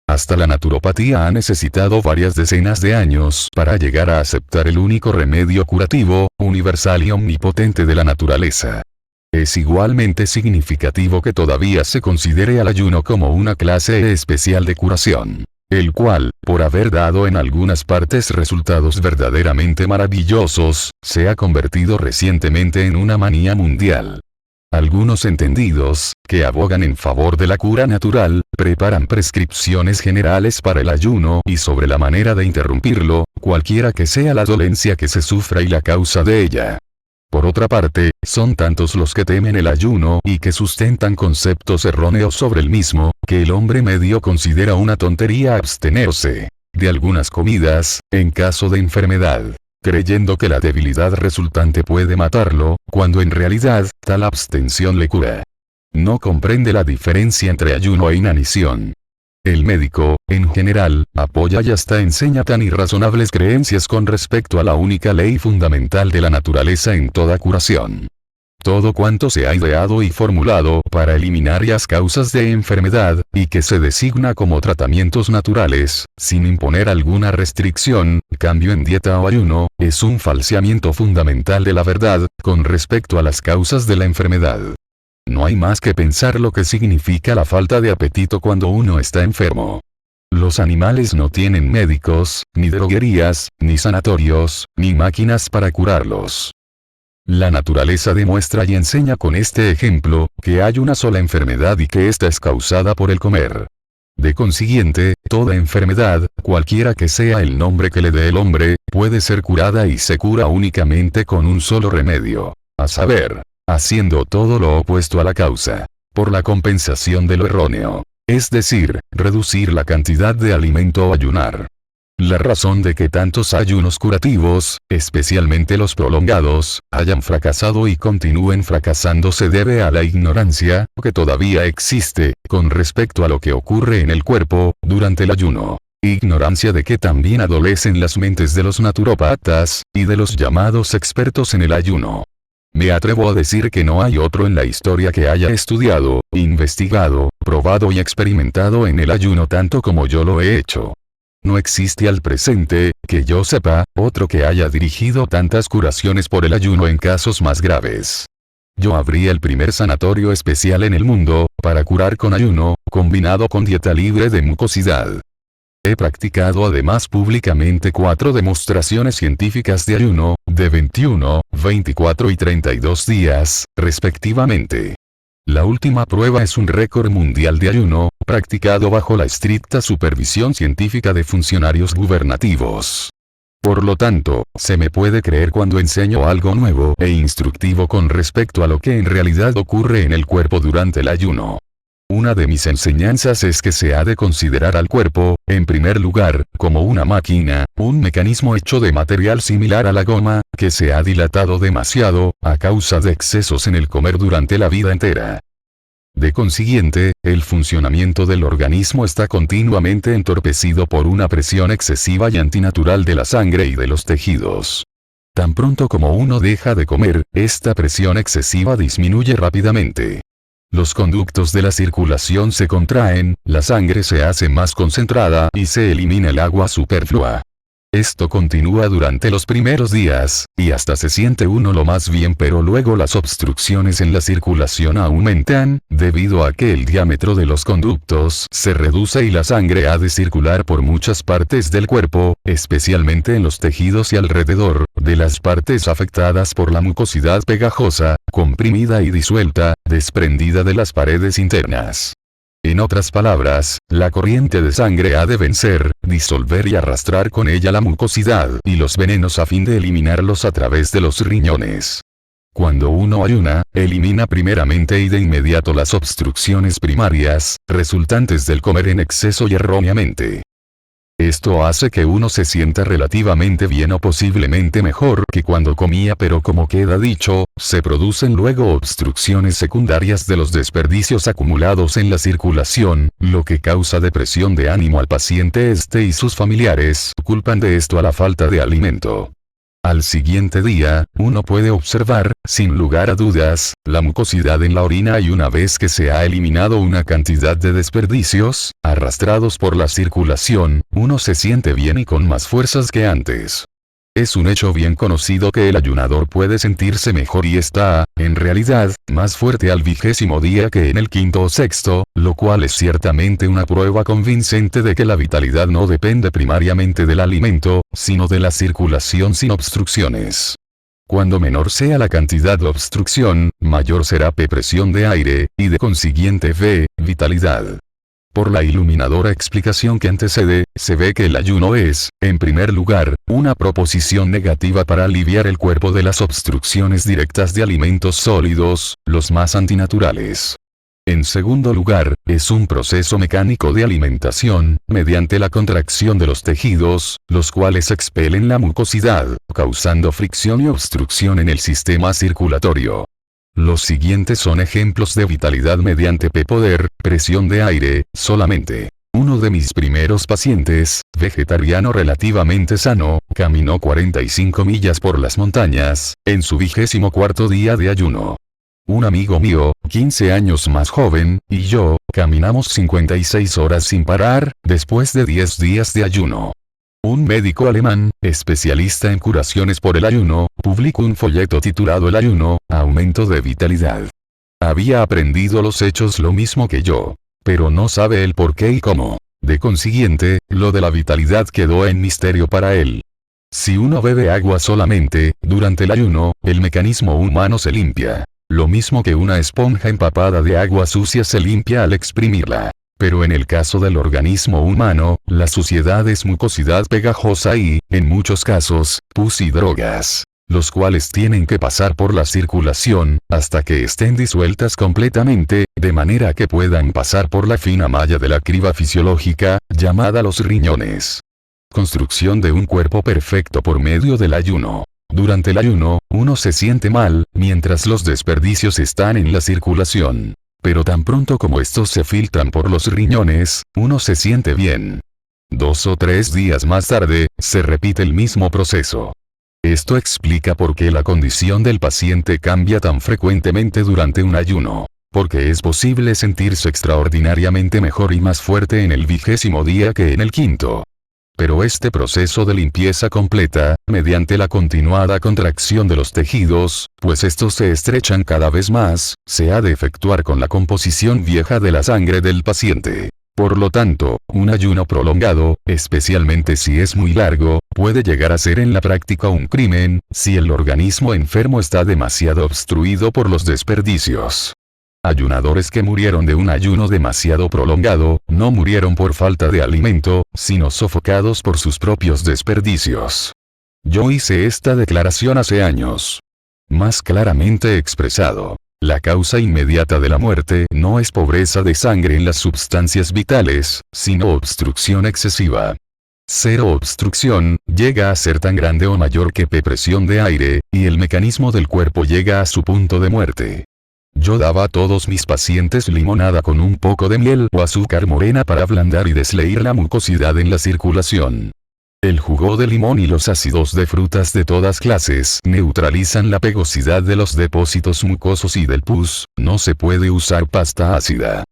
Hasta la naturopatía ha necesitado varias decenas de años para llegar a aceptar el único remedio curativo, universal y omnipotente de la naturaleza. Es igualmente significativo que todavía se considere al ayuno como una clase especial de curación, el cual, por haber dado en algunas partes resultados verdaderamente maravillosos, se ha convertido recientemente en una manía mundial. Algunos entendidos, que abogan en favor de la cura natural, preparan prescripciones generales para el ayuno y sobre la manera de interrumpirlo, cualquiera que sea la dolencia que se sufra y la causa de ella. Por otra parte, son tantos los que temen el ayuno y que sustentan conceptos erróneos sobre el mismo, que el hombre medio considera una tontería abstenerse de algunas comidas, en caso de enfermedad, creyendo que la debilidad resultante puede matarlo, cuando en realidad, tal abstención le cura. No comprende la diferencia entre ayuno e inanición. El médico, en general, apoya y hasta enseña tan irrazonables creencias con respecto a la única ley fundamental de la naturaleza en toda curación. Todo cuanto se ha ideado y formulado para eliminar las causas de enfermedad, y que se designa como tratamientos naturales, sin imponer alguna restricción, cambio en dieta o ayuno, es un falseamiento fundamental de la verdad, con respecto a las causas de la enfermedad. No hay más que pensar lo que significa la falta de apetito cuando uno está enfermo. Los animales no tienen médicos, ni droguerías, ni sanatorios, ni máquinas para curarlos. La naturaleza demuestra y enseña con este ejemplo, que hay una sola enfermedad y que ésta es causada por el comer. De consiguiente, toda enfermedad, cualquiera que sea el nombre que le dé el hombre, puede ser curada y se cura únicamente con un solo remedio, a saber, haciendo todo lo opuesto a la causa, por la compensación de lo erróneo, es decir, reducir la cantidad de alimento o ayunar. La razón de que tantos ayunos curativos, especialmente los prolongados, hayan fracasado y continúen fracasando se debe a la ignorancia, que todavía existe, con respecto a lo que ocurre en el cuerpo, durante el ayuno. Ignorancia de que también adolecen las mentes de los naturópatas, y de los llamados expertos en el ayuno. Me atrevo a decir que no hay otro en la historia que haya estudiado, investigado, probado y experimentado en el ayuno tanto como yo lo he hecho. No existe al presente, que yo sepa, otro que haya dirigido tantas curaciones por el ayuno en casos más graves. Yo abrí el primer sanatorio especial en el mundo, para curar con ayuno, combinado con dieta libre de mucosidad. He practicado además públicamente 4 demostraciones científicas de ayuno, de 21, 24 y 32 días, respectivamente. La última prueba es un récord mundial de ayuno, practicado bajo la estricta supervisión científica de funcionarios gubernativos. Por lo tanto, se me puede creer cuando enseño algo nuevo e instructivo con respecto a lo que en realidad ocurre en el cuerpo durante el ayuno. Una de mis enseñanzas es que se ha de considerar al cuerpo, en primer lugar, como una máquina, un mecanismo hecho de material similar a la goma, que se ha dilatado demasiado, a causa de excesos en el comer durante la vida entera. De consiguiente, el funcionamiento del organismo está continuamente entorpecido por una presión excesiva y antinatural de la sangre y de los tejidos. Tan pronto como uno deja de comer, esta presión excesiva disminuye rápidamente. Los conductos de la circulación se contraen, la sangre se hace más concentrada y se elimina el agua superflua. Esto continúa durante los primeros días, y hasta se siente uno lo más bien, pero luego las obstrucciones en la circulación aumentan, debido a que el diámetro de los conductos se reduce y la sangre ha de circular por muchas partes del cuerpo, especialmente en los tejidos y alrededor de las partes afectadas por la mucosidad pegajosa, comprimida y disuelta, desprendida de las paredes internas. En otras palabras, la corriente de sangre ha de vencer, disolver y arrastrar con ella la mucosidad y los venenos a fin de eliminarlos a través de los riñones. Cuando uno ayuna, elimina primeramente y de inmediato las obstrucciones primarias, resultantes del comer en exceso y erróneamente. Esto hace que uno se sienta relativamente bien o posiblemente mejor que cuando comía, pero como queda dicho, se producen luego obstrucciones secundarias de los desperdicios acumulados en la circulación, lo que causa depresión de ánimo al paciente. Y sus familiares culpan de esto a la falta de alimento. Al siguiente día, uno puede observar, sin lugar a dudas, la mucosidad en la orina y una vez que se ha eliminado una cantidad de desperdicios, arrastrados por la circulación, uno se siente bien y con más fuerzas que antes. Es un hecho bien conocido que el ayunador puede sentirse mejor y está, en realidad, más fuerte al 20º día que en el 5º o 6º, lo cual es ciertamente una prueba convincente de que la vitalidad no depende primariamente del alimento, sino de la circulación sin obstrucciones. Cuando menor sea la cantidad de obstrucción, mayor será P presión de aire, y de consiguiente V, vitalidad. Por la iluminadora explicación que antecede, se ve que el ayuno es, en primer lugar, una proposición negativa para aliviar el cuerpo de las obstrucciones directas de alimentos sólidos, los más antinaturales. En segundo lugar, es un proceso mecánico de alimentación, mediante la contracción de los tejidos, los cuales expelen la mucosidad, causando fricción y obstrucción en el sistema circulatorio. Los siguientes son ejemplos de vitalidad mediante P-poder, presión de aire, solamente. Uno de mis primeros pacientes, vegetariano relativamente sano, caminó 45 millas por las montañas, en su 24º día de ayuno. Un amigo mío, 15 años más joven, y yo, caminamos 56 horas sin parar, después de 10 días de ayuno. Un médico alemán, especialista en curaciones por el ayuno, publicó un folleto titulado El ayuno, aumento de vitalidad. Había aprendido los hechos lo mismo que yo, pero no sabe el por qué y cómo. De consiguiente, lo de la vitalidad quedó en misterio para él. Si uno bebe agua solamente, durante el ayuno, el mecanismo humano se limpia. Lo mismo que una esponja empapada de agua sucia se limpia al exprimirla. Pero en el caso del organismo humano, la suciedad es mucosidad pegajosa y, en muchos casos, pus y drogas, los cuales tienen que pasar por la circulación, hasta que estén disueltas completamente, de manera que puedan pasar por la fina malla de la criba fisiológica, llamada los riñones. Construcción de un cuerpo perfecto por medio del ayuno. Durante el ayuno, uno se siente mal, mientras los desperdicios están en la circulación. Pero tan pronto como estos se filtran por los riñones, uno se siente bien. 2 o 3 días más tarde, se repite el mismo proceso. Esto explica por qué la condición del paciente cambia tan frecuentemente durante un ayuno. Porque es posible sentirse extraordinariamente mejor y más fuerte en el 20º día que en el 5º. Pero este proceso de limpieza completa, mediante la continuada contracción de los tejidos, pues estos se estrechan cada vez más, se ha de efectuar con la composición vieja de la sangre del paciente. Por lo tanto, un ayuno prolongado, especialmente si es muy largo, puede llegar a ser en la práctica un crimen, si el organismo enfermo está demasiado obstruido por los desperdicios. Ayunadores que murieron de un ayuno demasiado prolongado, no murieron por falta de alimento, sino sofocados por sus propios desperdicios. Yo hice esta declaración hace años. Más claramente expresado, la causa inmediata de la muerte no es pobreza de sangre en las sustancias vitales, sino obstrucción excesiva. Cero obstrucción, llega a ser tan grande o mayor que presión de aire, y el mecanismo del cuerpo llega a su punto de muerte. Yo daba a todos mis pacientes limonada con un poco de miel o azúcar morena para ablandar y desleír la mucosidad en la circulación. El jugo de limón y los ácidos de frutas de todas clases neutralizan la pegosidad de los depósitos mucosos y del pus, no se puede usar pasta ácida.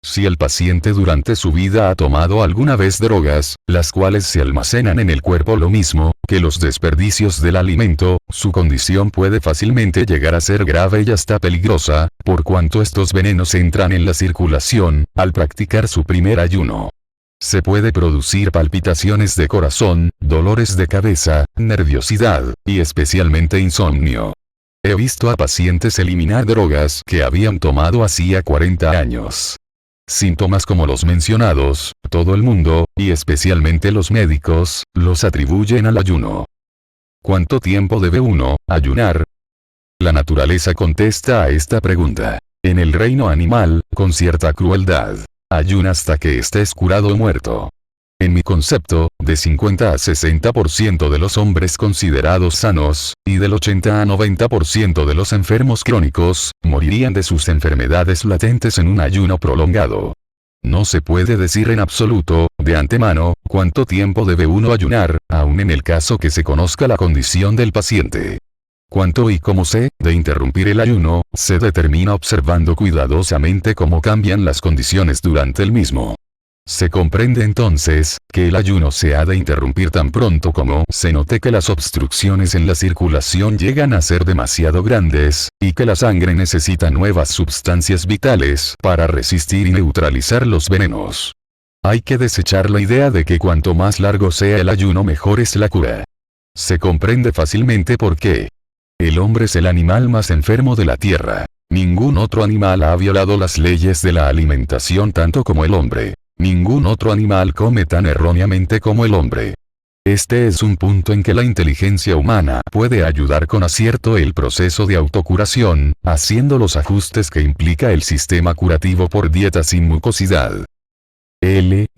Si el paciente durante su vida ha tomado alguna vez drogas, las cuales se almacenan en el cuerpo lo mismo que los desperdicios del alimento, su condición puede fácilmente llegar a ser grave y hasta peligrosa, por cuanto estos venenos entran en la circulación al practicar su primer ayuno. Se puede producir palpitaciones de corazón, dolores de cabeza, nerviosidad, y especialmente insomnio. He visto a pacientes eliminar drogas que habían tomado hacía 40 años. Síntomas como los mencionados, todo el mundo, y especialmente los médicos, los atribuyen al ayuno. ¿Cuánto tiempo debe uno ayunar? La naturaleza contesta a esta pregunta. En el reino animal, con cierta crueldad. Ayuna hasta que estés curado o muerto. En mi concepto, de 50 a 60% de los hombres considerados sanos, y del 80 a 90% de los enfermos crónicos, morirían de sus enfermedades latentes en un ayuno prolongado. No se puede decir en absoluto, de antemano, cuánto tiempo debe uno ayunar, aun en el caso que se conozca la condición del paciente. Cuánto y cómo se de interrumpir el ayuno, se determina observando cuidadosamente cómo cambian las condiciones durante el mismo. Se comprende entonces, que el ayuno se ha de interrumpir tan pronto como se note que las obstrucciones en la circulación llegan a ser demasiado grandes, y que la sangre necesita nuevas sustancias vitales para resistir y neutralizar los venenos. Hay que desechar la idea de que cuanto más largo sea el ayuno mejor es la cura. Se comprende fácilmente por qué. El hombre es el animal más enfermo de la tierra. Ningún otro animal ha violado las leyes de la alimentación tanto como el hombre. Ningún otro animal come tan erróneamente como el hombre. Este es un punto en que la inteligencia humana puede ayudar con acierto el proceso de autocuración, haciendo los ajustes que implica el sistema curativo por dieta sin mucosidad.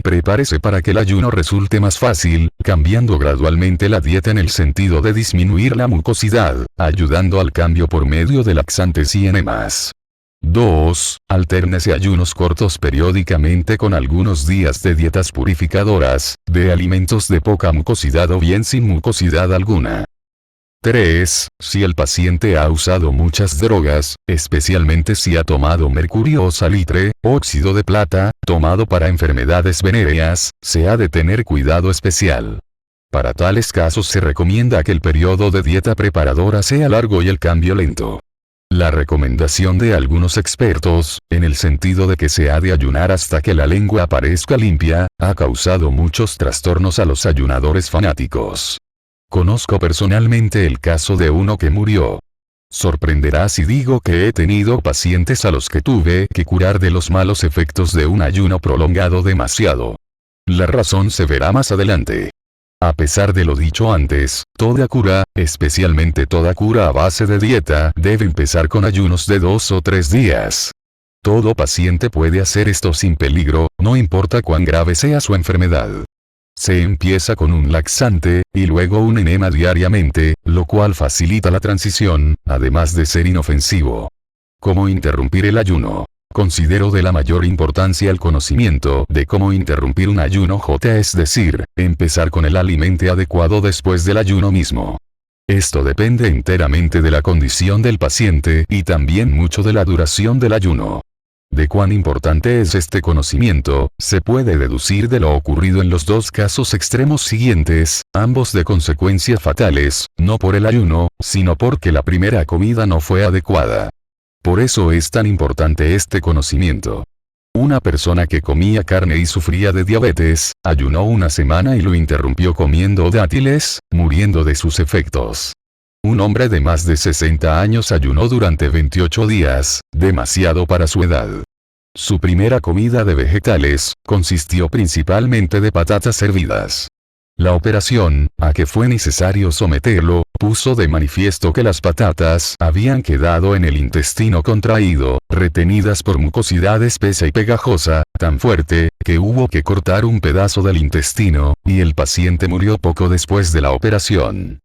Prepárese para que el ayuno resulte más fácil, cambiando gradualmente la dieta en el sentido de disminuir la mucosidad, ayudando al cambio por medio de laxantes y enemas. 2. Altérnese ayunos cortos periódicamente con algunos días de dietas purificadoras, de alimentos de poca mucosidad o bien sin mucosidad alguna. 3. Si el paciente ha usado muchas drogas, especialmente si ha tomado mercurio o salitre, óxido de plata, tomado para enfermedades venéreas, se ha de tener cuidado especial. Para tales casos se recomienda que el periodo de dieta preparadora sea largo y el cambio lento. La recomendación de algunos expertos, en el sentido de que se ha de ayunar hasta que la lengua aparezca limpia, ha causado muchos trastornos a los ayunadores fanáticos. Conozco personalmente el caso de uno que murió. Sorprenderá si digo que he tenido pacientes a los que tuve que curar de los malos efectos de un ayuno prolongado demasiado. La razón se verá más adelante. A pesar de lo dicho antes, toda cura, especialmente toda cura a base de dieta, debe empezar con ayunos de 2 o 3 días. Todo paciente puede hacer esto sin peligro, no importa cuán grave sea su enfermedad. Se empieza con un laxante, y luego un enema diariamente, lo cual facilita la transición, además de ser inofensivo. ¿Cómo interrumpir el ayuno? Considero de la mayor importancia el conocimiento de cómo interrumpir un ayuno es decir, empezar con el alimento adecuado después del ayuno mismo. Esto depende enteramente de la condición del paciente y también mucho de la duración del ayuno. De cuán importante es este conocimiento, se puede deducir de lo ocurrido en los dos casos extremos siguientes, ambos de consecuencias fatales, no por el ayuno, sino porque la primera comida no fue adecuada. Por eso es tan importante este conocimiento. Una persona que comía carne y sufría de diabetes, ayunó una semana y lo interrumpió comiendo dátiles, muriendo de sus efectos. Un hombre de más de 60 años ayunó durante 28 días, demasiado para su edad. Su primera comida de vegetales, consistió principalmente de patatas hervidas. La operación, a que fue necesario someterlo, puso de manifiesto que las patatas habían quedado en el intestino contraído, retenidas por mucosidad espesa y pegajosa, tan fuerte, que hubo que cortar un pedazo del intestino, y el paciente murió poco después de la operación.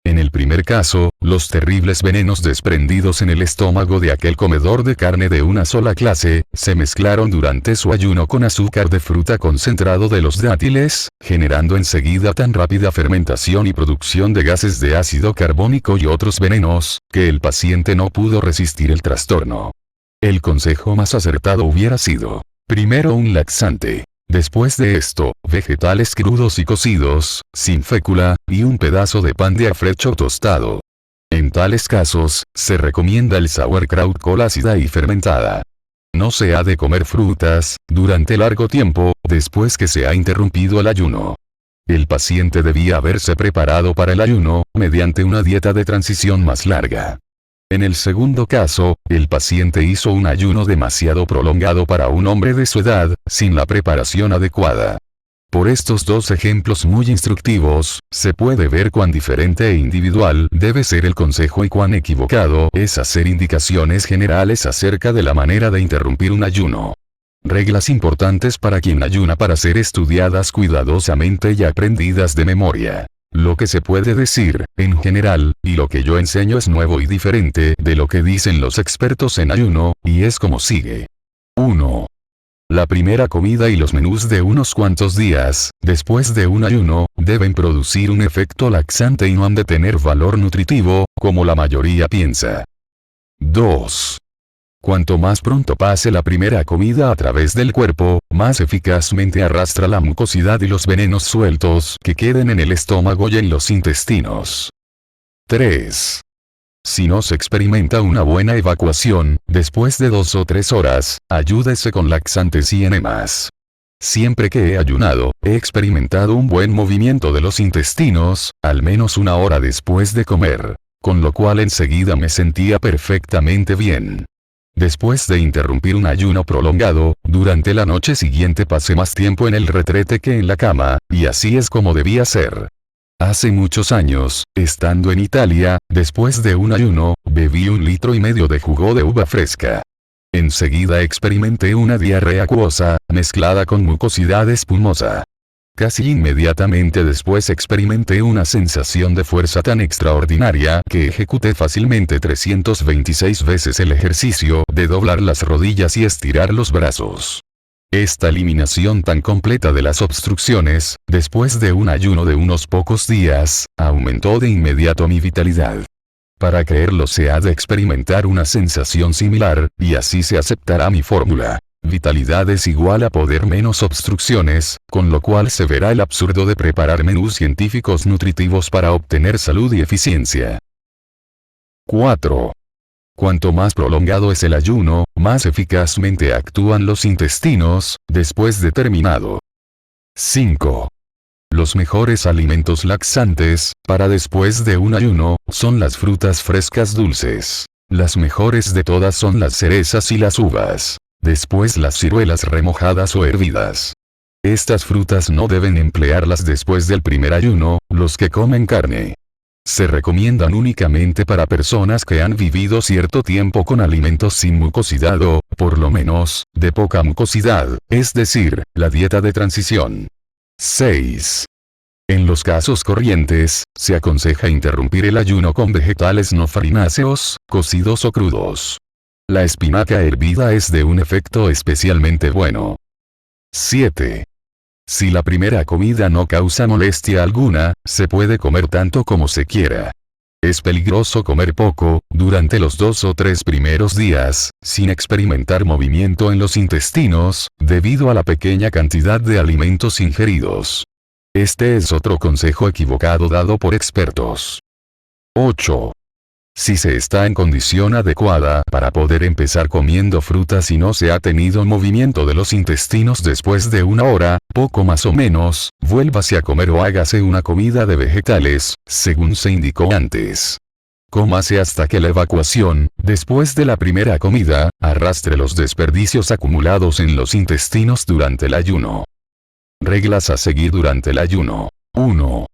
En el primer caso, los terribles venenos desprendidos en el estómago de aquel comedor de carne de una sola clase, se mezclaron durante su ayuno con azúcar de fruta concentrado de los dátiles, generando enseguida tan rápida fermentación y producción de gases de ácido carbónico y otros venenos, que el paciente no pudo resistir el trastorno. El consejo más acertado hubiera sido: primero un laxante. Después de esto, vegetales crudos y cocidos, sin fécula, y un pedazo de pan de afrecho tostado. En tales casos, se recomienda el sauerkraut col ácida y fermentada. No se ha de comer frutas, durante largo tiempo, después que se ha interrumpido el ayuno. El paciente debía haberse preparado para el ayuno, mediante una dieta de transición más larga. En el segundo caso, el paciente hizo un ayuno demasiado prolongado para un hombre de su edad, sin la preparación adecuada. Por estos dos ejemplos muy instructivos, se puede ver cuán diferente e individual debe ser el consejo y cuán equivocado es hacer indicaciones generales acerca de la manera de interrumpir un ayuno. Reglas importantes para quien ayuna para ser estudiadas cuidadosamente y aprendidas de memoria. Lo que se puede decir, en general, y lo que yo enseño es nuevo y diferente de lo que dicen los expertos en ayuno, y es como sigue. 1. La primera comida y los menús de unos cuantos días, después de un ayuno, deben producir un efecto laxante y no han de tener valor nutritivo, como la mayoría piensa. 2. Cuanto más pronto pase la primera comida a través del cuerpo, más eficazmente arrastra la mucosidad y los venenos sueltos que queden en el estómago y en los intestinos. 3. Si no se experimenta una buena evacuación, después de 2 o 3 horas, ayúdese con laxantes y enemas. Siempre que he ayunado, he experimentado un buen movimiento de los intestinos, al menos 1 hora después de comer, con lo cual enseguida me sentía perfectamente bien. Después de interrumpir un ayuno prolongado, durante la noche siguiente pasé más tiempo en el retrete que en la cama, y así es como debía ser. Hace muchos años, estando en Italia, después de un ayuno, bebí 1,5 litros de jugo de uva fresca. Enseguida experimenté una diarrea acuosa, mezclada con mucosidad espumosa. Casi inmediatamente después experimenté una sensación de fuerza tan extraordinaria que ejecuté fácilmente 326 veces el ejercicio de doblar las rodillas y estirar los brazos. Esta eliminación tan completa de las obstrucciones, después de un ayuno de unos pocos días, aumentó de inmediato mi vitalidad. Para creerlo se ha de experimentar una sensación similar, y así se aceptará mi fórmula. Vitalidad es igual a poder menos obstrucciones, con lo cual se verá el absurdo de preparar menús científicos nutritivos para obtener salud y eficiencia. 4. Cuanto más prolongado es el ayuno, más eficazmente actúan los intestinos, después de terminado. 5. Los mejores alimentos laxantes, para después de un ayuno, son las frutas frescas dulces. Las mejores de todas son las cerezas y las uvas. Después las ciruelas remojadas o hervidas. Estas frutas no deben emplearlas después del primer ayuno, los que comen carne. Se recomiendan únicamente para personas que han vivido cierto tiempo con alimentos sin mucosidad o, por lo menos, de poca mucosidad, es decir, la dieta de transición. 6. En los casos corrientes, se aconseja interrumpir el ayuno con vegetales no farináceos, cocidos o crudos. La espinaca hervida es de un efecto especialmente bueno. 7. Si la primera comida no causa molestia alguna, se puede comer tanto como se quiera. Es peligroso comer poco, durante los 2 o 3 primeros días, sin experimentar movimiento en los intestinos, debido a la pequeña cantidad de alimentos ingeridos. Este es otro consejo equivocado dado por expertos. 8. Si se está en condición adecuada para poder empezar comiendo frutas y no se ha tenido movimiento de los intestinos después de 1 hora, poco más o menos, vuélvase a comer o hágase una comida de vegetales, según se indicó antes. Cómase hasta que la evacuación, después de la primera comida, arrastre los desperdicios acumulados en los intestinos durante el ayuno. Reglas a seguir durante el ayuno. 1.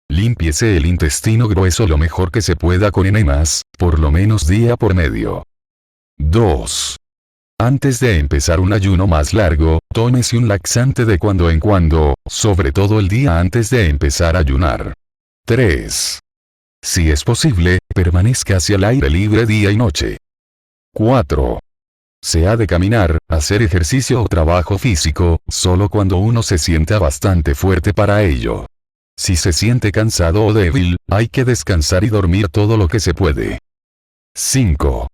Límpiese el intestino grueso lo mejor que se pueda con enemas, por lo menos día por medio. 2. Antes de empezar un ayuno más largo, tómese un laxante de cuando en cuando, sobre todo el día antes de empezar a ayunar. 3. Si es posible, permanezca hacia el aire libre día y noche. 4. Se ha de caminar, hacer ejercicio o trabajo físico, solo cuando uno se sienta bastante fuerte para ello. Si se siente cansado o débil, hay que descansar y dormir todo lo que se puede. 5.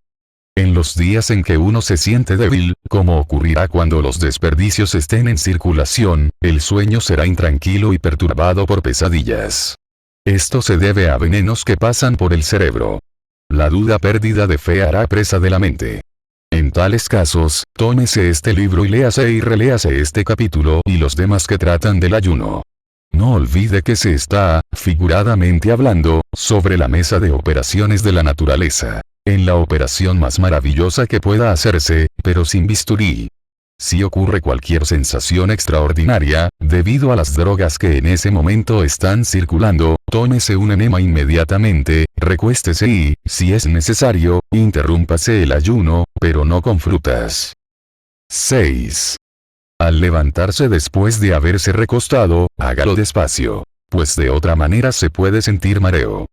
En los días en que uno se siente débil, como ocurrirá cuando los desperdicios estén en circulación, el sueño será intranquilo y perturbado por pesadillas. Esto se debe a venenos que pasan por el cerebro. La duda pérdida de fe hará presa de la mente. En tales casos, tómese este libro y léase y reléase este capítulo y los demás que tratan del ayuno. No olvide que se está, figuradamente hablando, sobre la mesa de operaciones de la naturaleza. En la operación más maravillosa que pueda hacerse, pero sin bisturí. Si ocurre cualquier sensación extraordinaria, debido a las drogas que en ese momento están circulando, tómese un enema inmediatamente, recuéstese y, si es necesario, interrúmpase el ayuno, pero no con frutas. 6. Al levantarse después de haberse recostado, hágalo despacio, pues de otra manera se puede sentir mareo.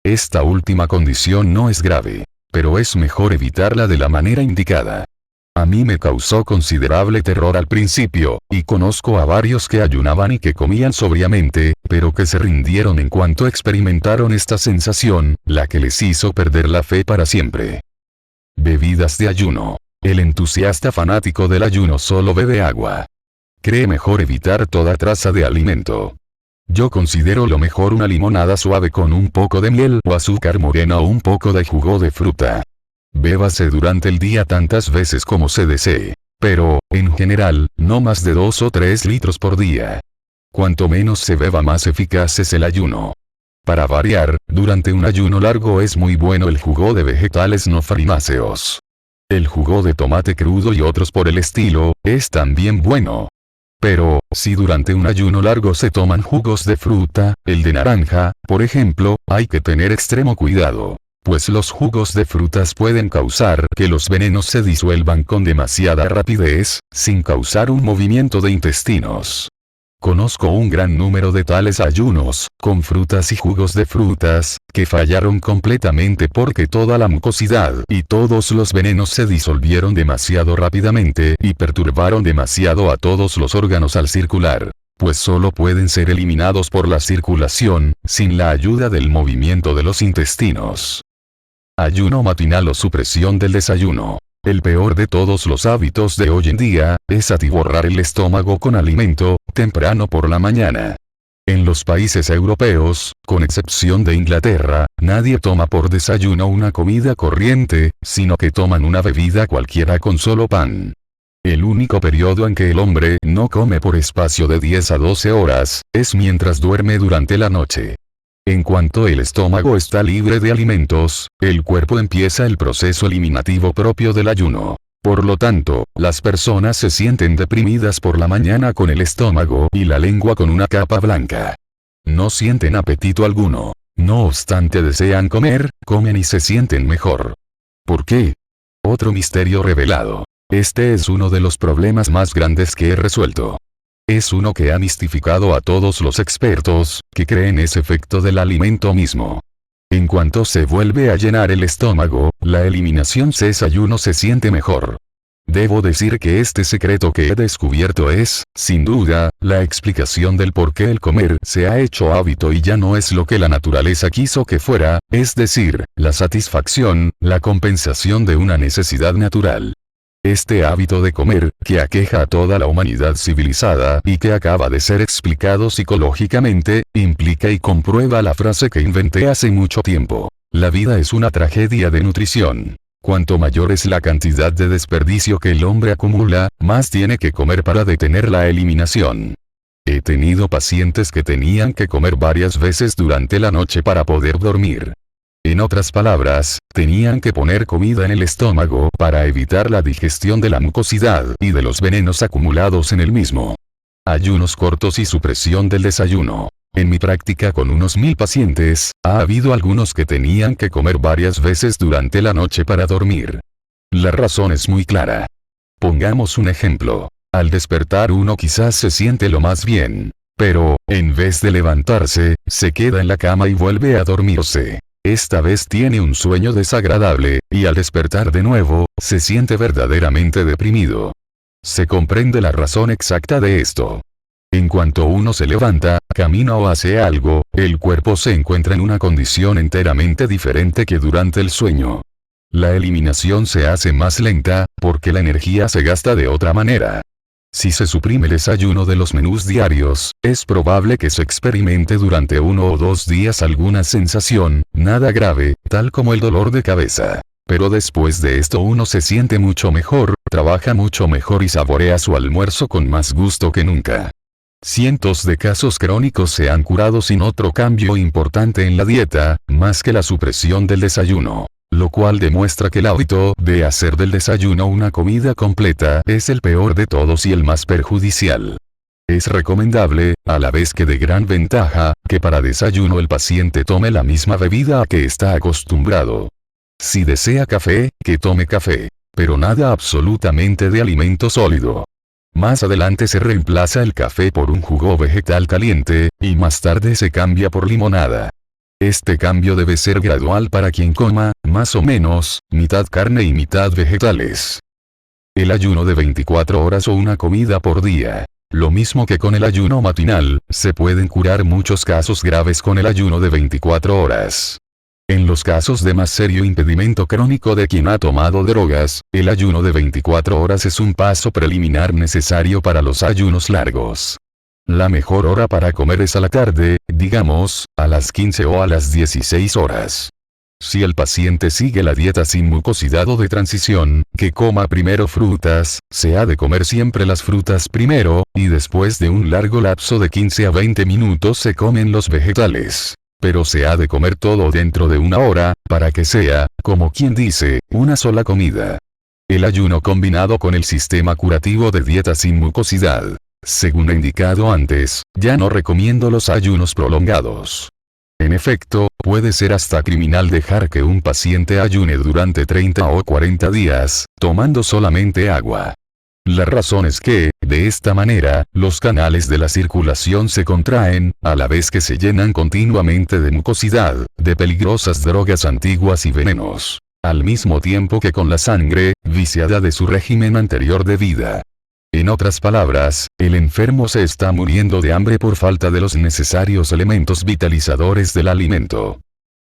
Esta última condición no es grave, pero es mejor evitarla de la manera indicada. A mí me causó considerable terror al principio, y conozco a varios que ayunaban y que comían sobriamente, pero que se rindieron en cuanto experimentaron esta sensación, la que les hizo perder la fe para siempre. Bebidas de ayuno. El entusiasta fanático del ayuno solo bebe agua. Cree mejor evitar toda traza de alimento. Yo considero lo mejor una limonada suave con un poco de miel o azúcar morena o un poco de jugo de fruta. Bébase durante el día tantas veces como se desee. Pero, en general, no más de 2 o 3 litros por día. Cuanto menos se beba más eficaz es el ayuno. Para variar, durante un ayuno largo es muy bueno el jugo de vegetales no farináceos. El jugo de tomate crudo y otros por el estilo, es también bueno. Pero, si durante un ayuno largo se toman jugos de fruta, el de naranja, por ejemplo, hay que tener extremo cuidado. Pues los jugos de frutas pueden causar que los venenos se disuelvan con demasiada rapidez, sin causar un movimiento de intestinos. Conozco un gran número de tales ayunos, con frutas y jugos de frutas, que fallaron completamente porque toda la mucosidad y todos los venenos se disolvieron demasiado rápidamente y perturbaron demasiado a todos los órganos al circular, pues solo pueden ser eliminados por la circulación, sin la ayuda del movimiento de los intestinos. Ayuno matinal o supresión del desayuno. El peor de todos los hábitos de hoy en día, es atiborrar el estómago con alimento, temprano por la mañana. En los países europeos, con excepción de Inglaterra, nadie toma por desayuno una comida corriente, sino que toman una bebida cualquiera con solo pan. El único periodo en que el hombre no come por espacio de 10 a 12 horas, es mientras duerme durante la noche. En cuanto el estómago está libre de alimentos, el cuerpo empieza el proceso eliminativo propio del ayuno. Por lo tanto, las personas se sienten deprimidas por la mañana con el estómago y la lengua con una capa blanca. No sienten apetito alguno. No obstante desean comer, comen y se sienten mejor. ¿Por qué? Otro misterio revelado. Este es uno de los problemas más grandes que he resuelto. Es uno que ha mistificado a todos los expertos, que creen ese efecto del alimento mismo. En cuanto se vuelve a llenar el estómago, la eliminación cesa y uno se siente mejor. Debo decir que este secreto que he descubierto es, sin duda, la explicación del por qué el comer se ha hecho hábito y ya no es lo que la naturaleza quiso que fuera, es decir, la satisfacción, la compensación de una necesidad natural. Este hábito de comer, que aqueja a toda la humanidad civilizada y que acaba de ser explicado psicológicamente, implica y comprueba la frase que inventé hace mucho tiempo. La vida es una tragedia de nutrición. Cuanto mayor es la cantidad de desperdicio que el hombre acumula, más tiene que comer para detener la eliminación. He tenido pacientes que tenían que comer varias veces durante la noche para poder dormir. En otras palabras, tenían que poner comida en el estómago para evitar la digestión de la mucosidad y de los venenos acumulados en el mismo. Ayunos cortos y supresión del desayuno. En mi práctica con unos 1000 pacientes, ha habido algunos que tenían que comer varias veces durante la noche para dormir. La razón es muy clara. Pongamos un ejemplo. Al despertar uno quizás se siente lo más bien. Pero, en vez de levantarse, se queda en la cama y vuelve a dormirse. Esta vez tiene un sueño desagradable, y al despertar de nuevo, se siente verdaderamente deprimido. Se comprende la razón exacta de esto. En cuanto uno se levanta, camina o hace algo, el cuerpo se encuentra en una condición enteramente diferente que durante el sueño. La eliminación se hace más lenta, porque la energía se gasta de otra manera. Si se suprime el desayuno de los menús diarios, es probable que se experimente durante 1 o 2 días alguna sensación, nada grave, tal como el dolor de cabeza. Pero después de esto uno se siente mucho mejor, trabaja mucho mejor y saborea su almuerzo con más gusto que nunca. Cientos de casos crónicos se han curado sin otro cambio importante en la dieta, más que la supresión del desayuno. Lo cual demuestra que el hábito de hacer del desayuno una comida completa es el peor de todos y el más perjudicial. Es recomendable, a la vez que de gran ventaja, que para desayuno el paciente tome la misma bebida a que está acostumbrado. Si desea café, que tome café. Pero nada absolutamente de alimento sólido. Más adelante se reemplaza el café por un jugo vegetal caliente, y más tarde se cambia por limonada. Este cambio debe ser gradual para quien coma, más o menos, mitad carne y mitad vegetales. El ayuno de 24 horas o una comida por día. Lo mismo que con el ayuno matinal, se pueden curar muchos casos graves con el ayuno de 24 horas. En los casos de más serio impedimento crónico de quien ha tomado drogas, el ayuno de 24 horas es un paso preliminar necesario para los ayunos largos. La mejor hora para comer es a la tarde, digamos, a las 15 o a las 16 horas. Si el paciente sigue la dieta sin mucosidad o de transición, que coma primero frutas, se ha de comer siempre las frutas primero, y después de un largo lapso de 15 a 20 minutos se comen los vegetales. Pero se ha de comer todo dentro de 1 hora, para que sea, como quien dice, una sola comida. El ayuno combinado con el sistema curativo de dieta sin mucosidad. Según he indicado antes, ya no recomiendo los ayunos prolongados. En efecto, puede ser hasta criminal dejar que un paciente ayune durante 30 o 40 días, tomando solamente agua. La razón es que, de esta manera, los canales de la circulación se contraen, a la vez que se llenan continuamente de mucosidad, de peligrosas drogas antiguas y venenos, al mismo tiempo que con la sangre, viciada de su régimen anterior de vida. En otras palabras, el enfermo se está muriendo de hambre por falta de los necesarios elementos vitalizadores del alimento.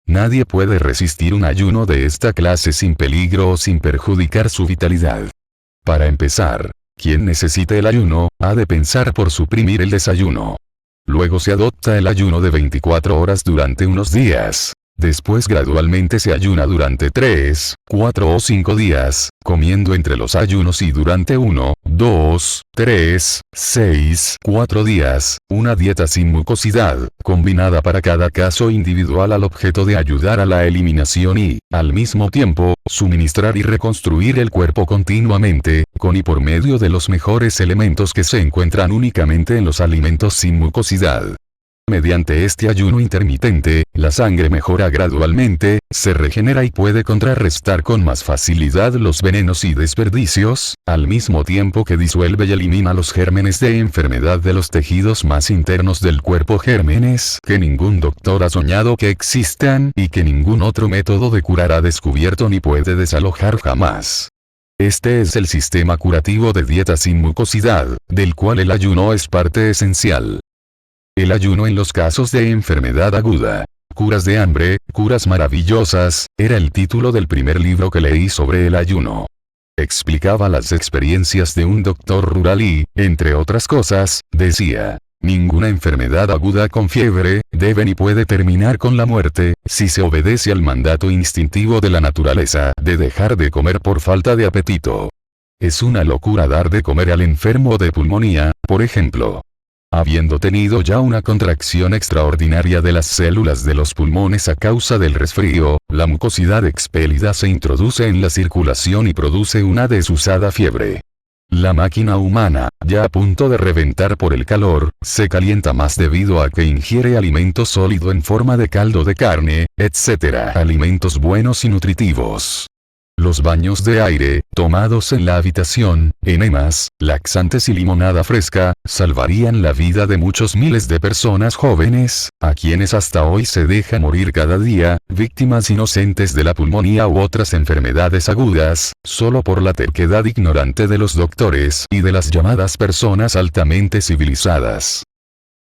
Nadie puede resistir un ayuno de esta clase sin peligro o sin perjudicar su vitalidad. Para empezar, quien necesite el ayuno, ha de pensar por suprimir el desayuno. Luego se adopta el ayuno de 24 horas durante unos días. Después gradualmente se ayuna durante 3, 4 o 5 días, comiendo entre los ayunos y durante 1, 2, 3, 6, 4 días, una dieta sin mucosidad, combinada para cada caso individual al objeto de ayudar a la eliminación y, al mismo tiempo, suministrar y reconstruir el cuerpo continuamente, con y por medio de los mejores elementos que se encuentran únicamente en los alimentos sin mucosidad. Mediante este ayuno intermitente, la sangre mejora gradualmente, se regenera y puede contrarrestar con más facilidad los venenos y desperdicios, al mismo tiempo que disuelve y elimina los gérmenes de enfermedad de los tejidos más internos del cuerpo, gérmenes que ningún doctor ha soñado que existan y que ningún otro método de curar ha descubierto ni puede desalojar jamás. Este es el sistema curativo de dieta sin mucosidad, del cual el ayuno es parte esencial. El ayuno en los casos de enfermedad aguda. Curas de hambre, curas maravillosas, era el título del primer libro que leí sobre el ayuno. Explicaba las experiencias de un doctor rural y, entre otras cosas, decía, ninguna enfermedad aguda con fiebre, debe ni puede terminar con la muerte, si se obedece al mandato instintivo de la naturaleza de dejar de comer por falta de apetito. Es una locura dar de comer al enfermo de pulmonía, por ejemplo. Habiendo tenido ya una contracción extraordinaria de las células de los pulmones a causa del resfrío, la mucosidad expelida se introduce en la circulación y produce una desusada fiebre. La máquina humana, ya a punto de reventar por el calor, se calienta más debido a que ingiere alimento sólido en forma de caldo de carne, etc. Alimentos buenos y nutritivos. Los baños de aire, tomados en la habitación, enemas, laxantes y limonada fresca, salvarían la vida de muchos miles de personas jóvenes, a quienes hasta hoy se deja morir cada día, víctimas inocentes de la pulmonía u otras enfermedades agudas, solo por la terquedad ignorante de los doctores y de las llamadas personas altamente civilizadas.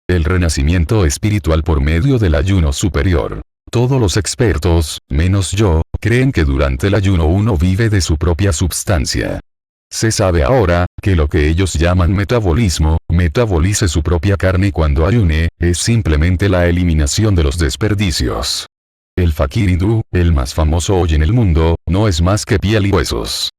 El renacimiento espiritual por medio del ayuno superior. Todos los expertos, menos yo, creen que durante el ayuno uno vive de su propia substancia. Se sabe ahora, que lo que ellos llaman metabolismo, metabolice su propia carne cuando ayune, es simplemente la eliminación de los desperdicios. El fakir hindú, el más famoso hoy en el mundo, no es más que piel y huesos.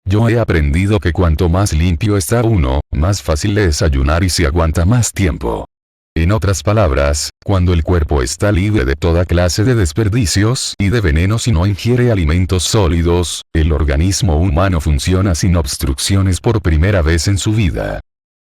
Yo he aprendido que cuanto más limpio está uno, más fácil es ayunar y se aguanta más tiempo. En otras palabras, cuando el cuerpo está libre de toda clase de desperdicios y de venenos y no ingiere alimentos sólidos, el organismo humano funciona sin obstrucciones por primera vez en su vida.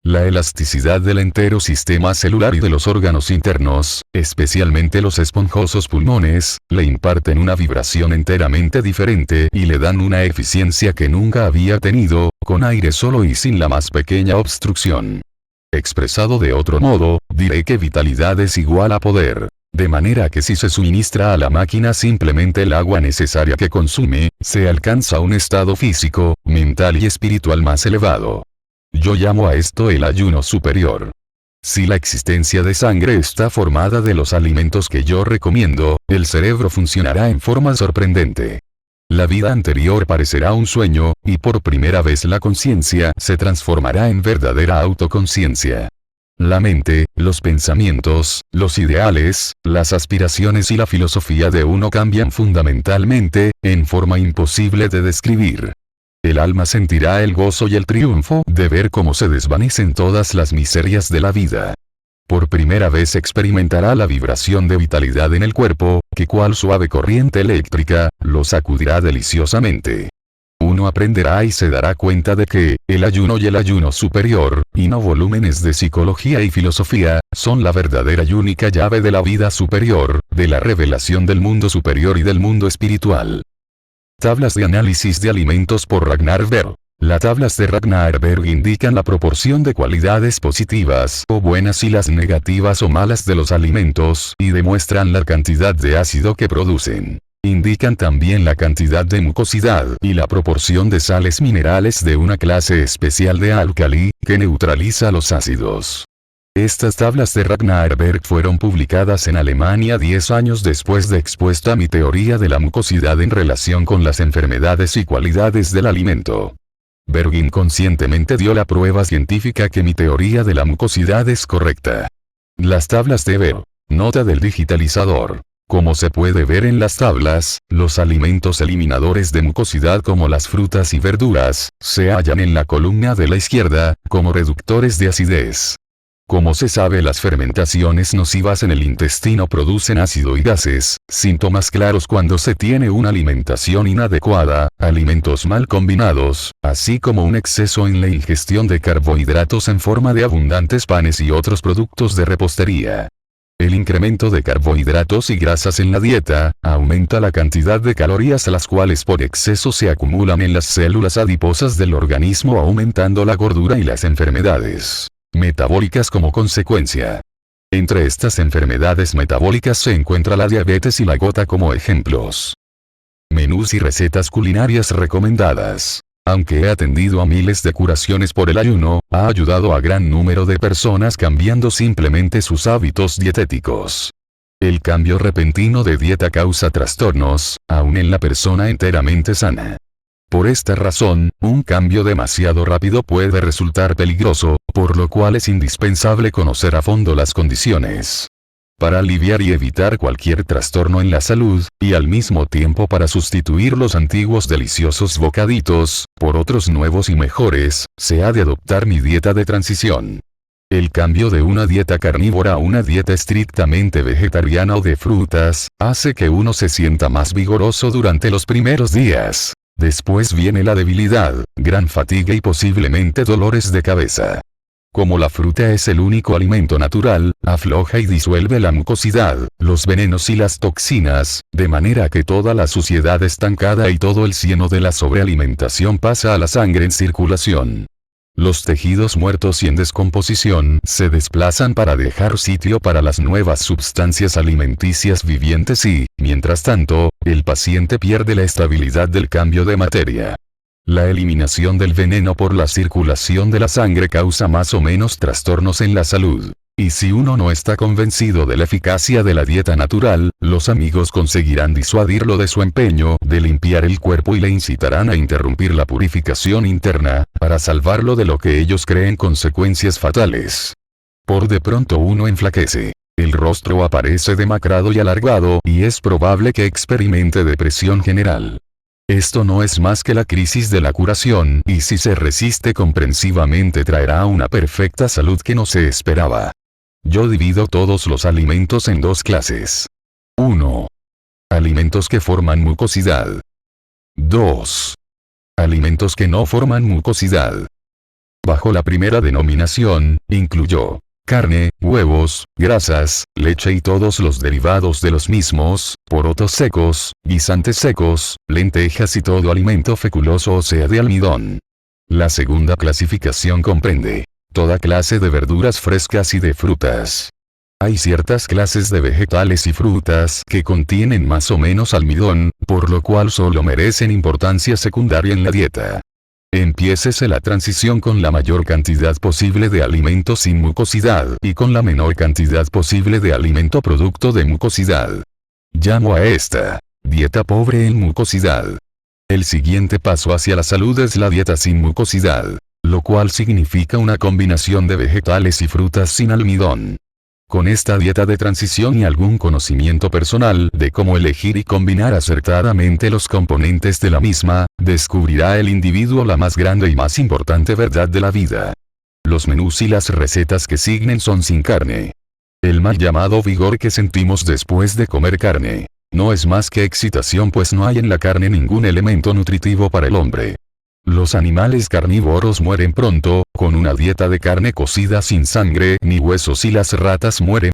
La elasticidad del entero sistema celular y de los órganos internos, especialmente los esponjosos pulmones, le imparten una vibración enteramente diferente y le dan una eficiencia que nunca había tenido, con aire solo y sin la más pequeña obstrucción. Expresado de otro modo, diré que vitalidad es igual a poder. De manera que si se suministra a la máquina simplemente el agua necesaria que consume, se alcanza un estado físico, mental y espiritual más elevado. Yo llamo a esto el ayuno superior. Si la existencia de sangre está formada de los alimentos que yo recomiendo, el cerebro funcionará en forma sorprendente. La vida anterior parecerá un sueño, y por primera vez la conciencia se transformará en verdadera autoconciencia. La mente, los pensamientos, los ideales, las aspiraciones y la filosofía de uno cambian fundamentalmente, en forma imposible de describir. El alma sentirá el gozo y el triunfo de ver cómo se desvanecen todas las miserias de la vida. Por primera vez experimentará la vibración de vitalidad en el cuerpo, que cual suave corriente eléctrica, lo sacudirá deliciosamente. Uno aprenderá y se dará cuenta de que, el ayuno y el ayuno superior, y no volúmenes de psicología y filosofía, son la verdadera y única llave de la vida superior, de la revelación del mundo superior y del mundo espiritual. Tablas de análisis de alimentos por Ragnar Berg. Las tablas de Ragnar Berg indican la proporción de cualidades positivas o buenas y las negativas o malas de los alimentos y demuestran la cantidad de ácido que producen. Indican también la cantidad de mucosidad y la proporción de sales minerales de una clase especial de álcali, que neutraliza los ácidos. Estas tablas de Ragnar Berg fueron publicadas en Alemania 10 años después de expuesta mi teoría de la mucosidad en relación con las enfermedades y cualidades del alimento. Berg inconscientemente dio la prueba científica que mi teoría de la mucosidad es correcta. Las tablas de Berg. Nota del digitalizador. Como se puede ver en las tablas, los alimentos eliminadores de mucosidad como las frutas y verduras, se hallan en la columna de la izquierda, como reductores de acidez. Como se sabe, las fermentaciones nocivas en el intestino producen ácido y gases, síntomas claros cuando se tiene una alimentación inadecuada, alimentos mal combinados, así como un exceso en la ingestión de carbohidratos en forma de abundantes panes y otros productos de repostería. El incremento de carbohidratos y grasas en la dieta, aumenta la cantidad de calorías a las cuales por exceso se acumulan en las células adiposas del organismo, aumentando la gordura y las enfermedades metabólicas como consecuencia. Entre estas enfermedades metabólicas se encuentra la diabetes y la gota como ejemplos. Menús y recetas culinarias recomendadas. Aunque he atendido a miles de curaciones por el ayuno, ha ayudado a gran número de personas cambiando simplemente sus hábitos dietéticos. El cambio repentino de dieta causa trastornos, aun en la persona enteramente sana. Por esta razón, un cambio demasiado rápido puede resultar peligroso, por lo cual es indispensable conocer a fondo las condiciones. Para aliviar y evitar cualquier trastorno en la salud, y al mismo tiempo para sustituir los antiguos deliciosos bocaditos, por otros nuevos y mejores, se ha de adoptar mi dieta de transición. El cambio de una dieta carnívora a una dieta estrictamente vegetariana o de frutas, hace que uno se sienta más vigoroso durante los primeros días. Después viene la debilidad, gran fatiga y posiblemente dolores de cabeza. Como la fruta es el único alimento natural, afloja y disuelve la mucosidad, los venenos y las toxinas, de manera que toda la suciedad estancada y todo el cieno de la sobrealimentación pasa a la sangre en circulación. Los tejidos muertos y en descomposición se desplazan para dejar sitio para las nuevas sustancias alimenticias vivientes y, mientras tanto, el paciente pierde la estabilidad del cambio de materia. La eliminación del veneno por la circulación de la sangre causa más o menos trastornos en la salud. Y si uno no está convencido de la eficacia de la dieta natural, los amigos conseguirán disuadirlo de su empeño de limpiar el cuerpo y le incitarán a interrumpir la purificación interna, para salvarlo de lo que ellos creen consecuencias fatales. Por de pronto uno enflaquece. El rostro aparece demacrado y alargado y es probable que experimente depresión general. Esto no es más que la crisis de la curación, y si se resiste comprensivamente traerá una perfecta salud que no se esperaba. Yo divido todos los alimentos en dos clases. 1. Alimentos que forman mucosidad. 2. Alimentos que no forman mucosidad. Bajo la primera denominación, incluyó carne, huevos, grasas, leche y todos los derivados de los mismos, porotos secos, guisantes secos, lentejas y todo alimento feculoso o sea de almidón. La segunda clasificación comprende toda clase de verduras frescas y de frutas. Hay ciertas clases de vegetales y frutas que contienen más o menos almidón, por lo cual solo merecen importancia secundaria en la dieta. Empiécese la transición con la mayor cantidad posible de alimento sin mucosidad y con la menor cantidad posible de alimento producto de mucosidad. Llamo a esta dieta pobre en mucosidad. El siguiente paso hacia la salud es la dieta sin mucosidad, lo cual significa una combinación de vegetales y frutas sin almidón. Con esta dieta de transición y algún conocimiento personal de cómo elegir y combinar acertadamente los componentes de la misma, descubrirá el individuo la más grande y más importante verdad de la vida. Los menús y las recetas que siguen son sin carne. El mal llamado vigor que sentimos después de comer carne no es más que excitación, pues no hay en la carne ningún elemento nutritivo para el hombre. Los animales carnívoros mueren pronto, con una dieta de carne cocida sin sangre ni huesos, y las ratas mueren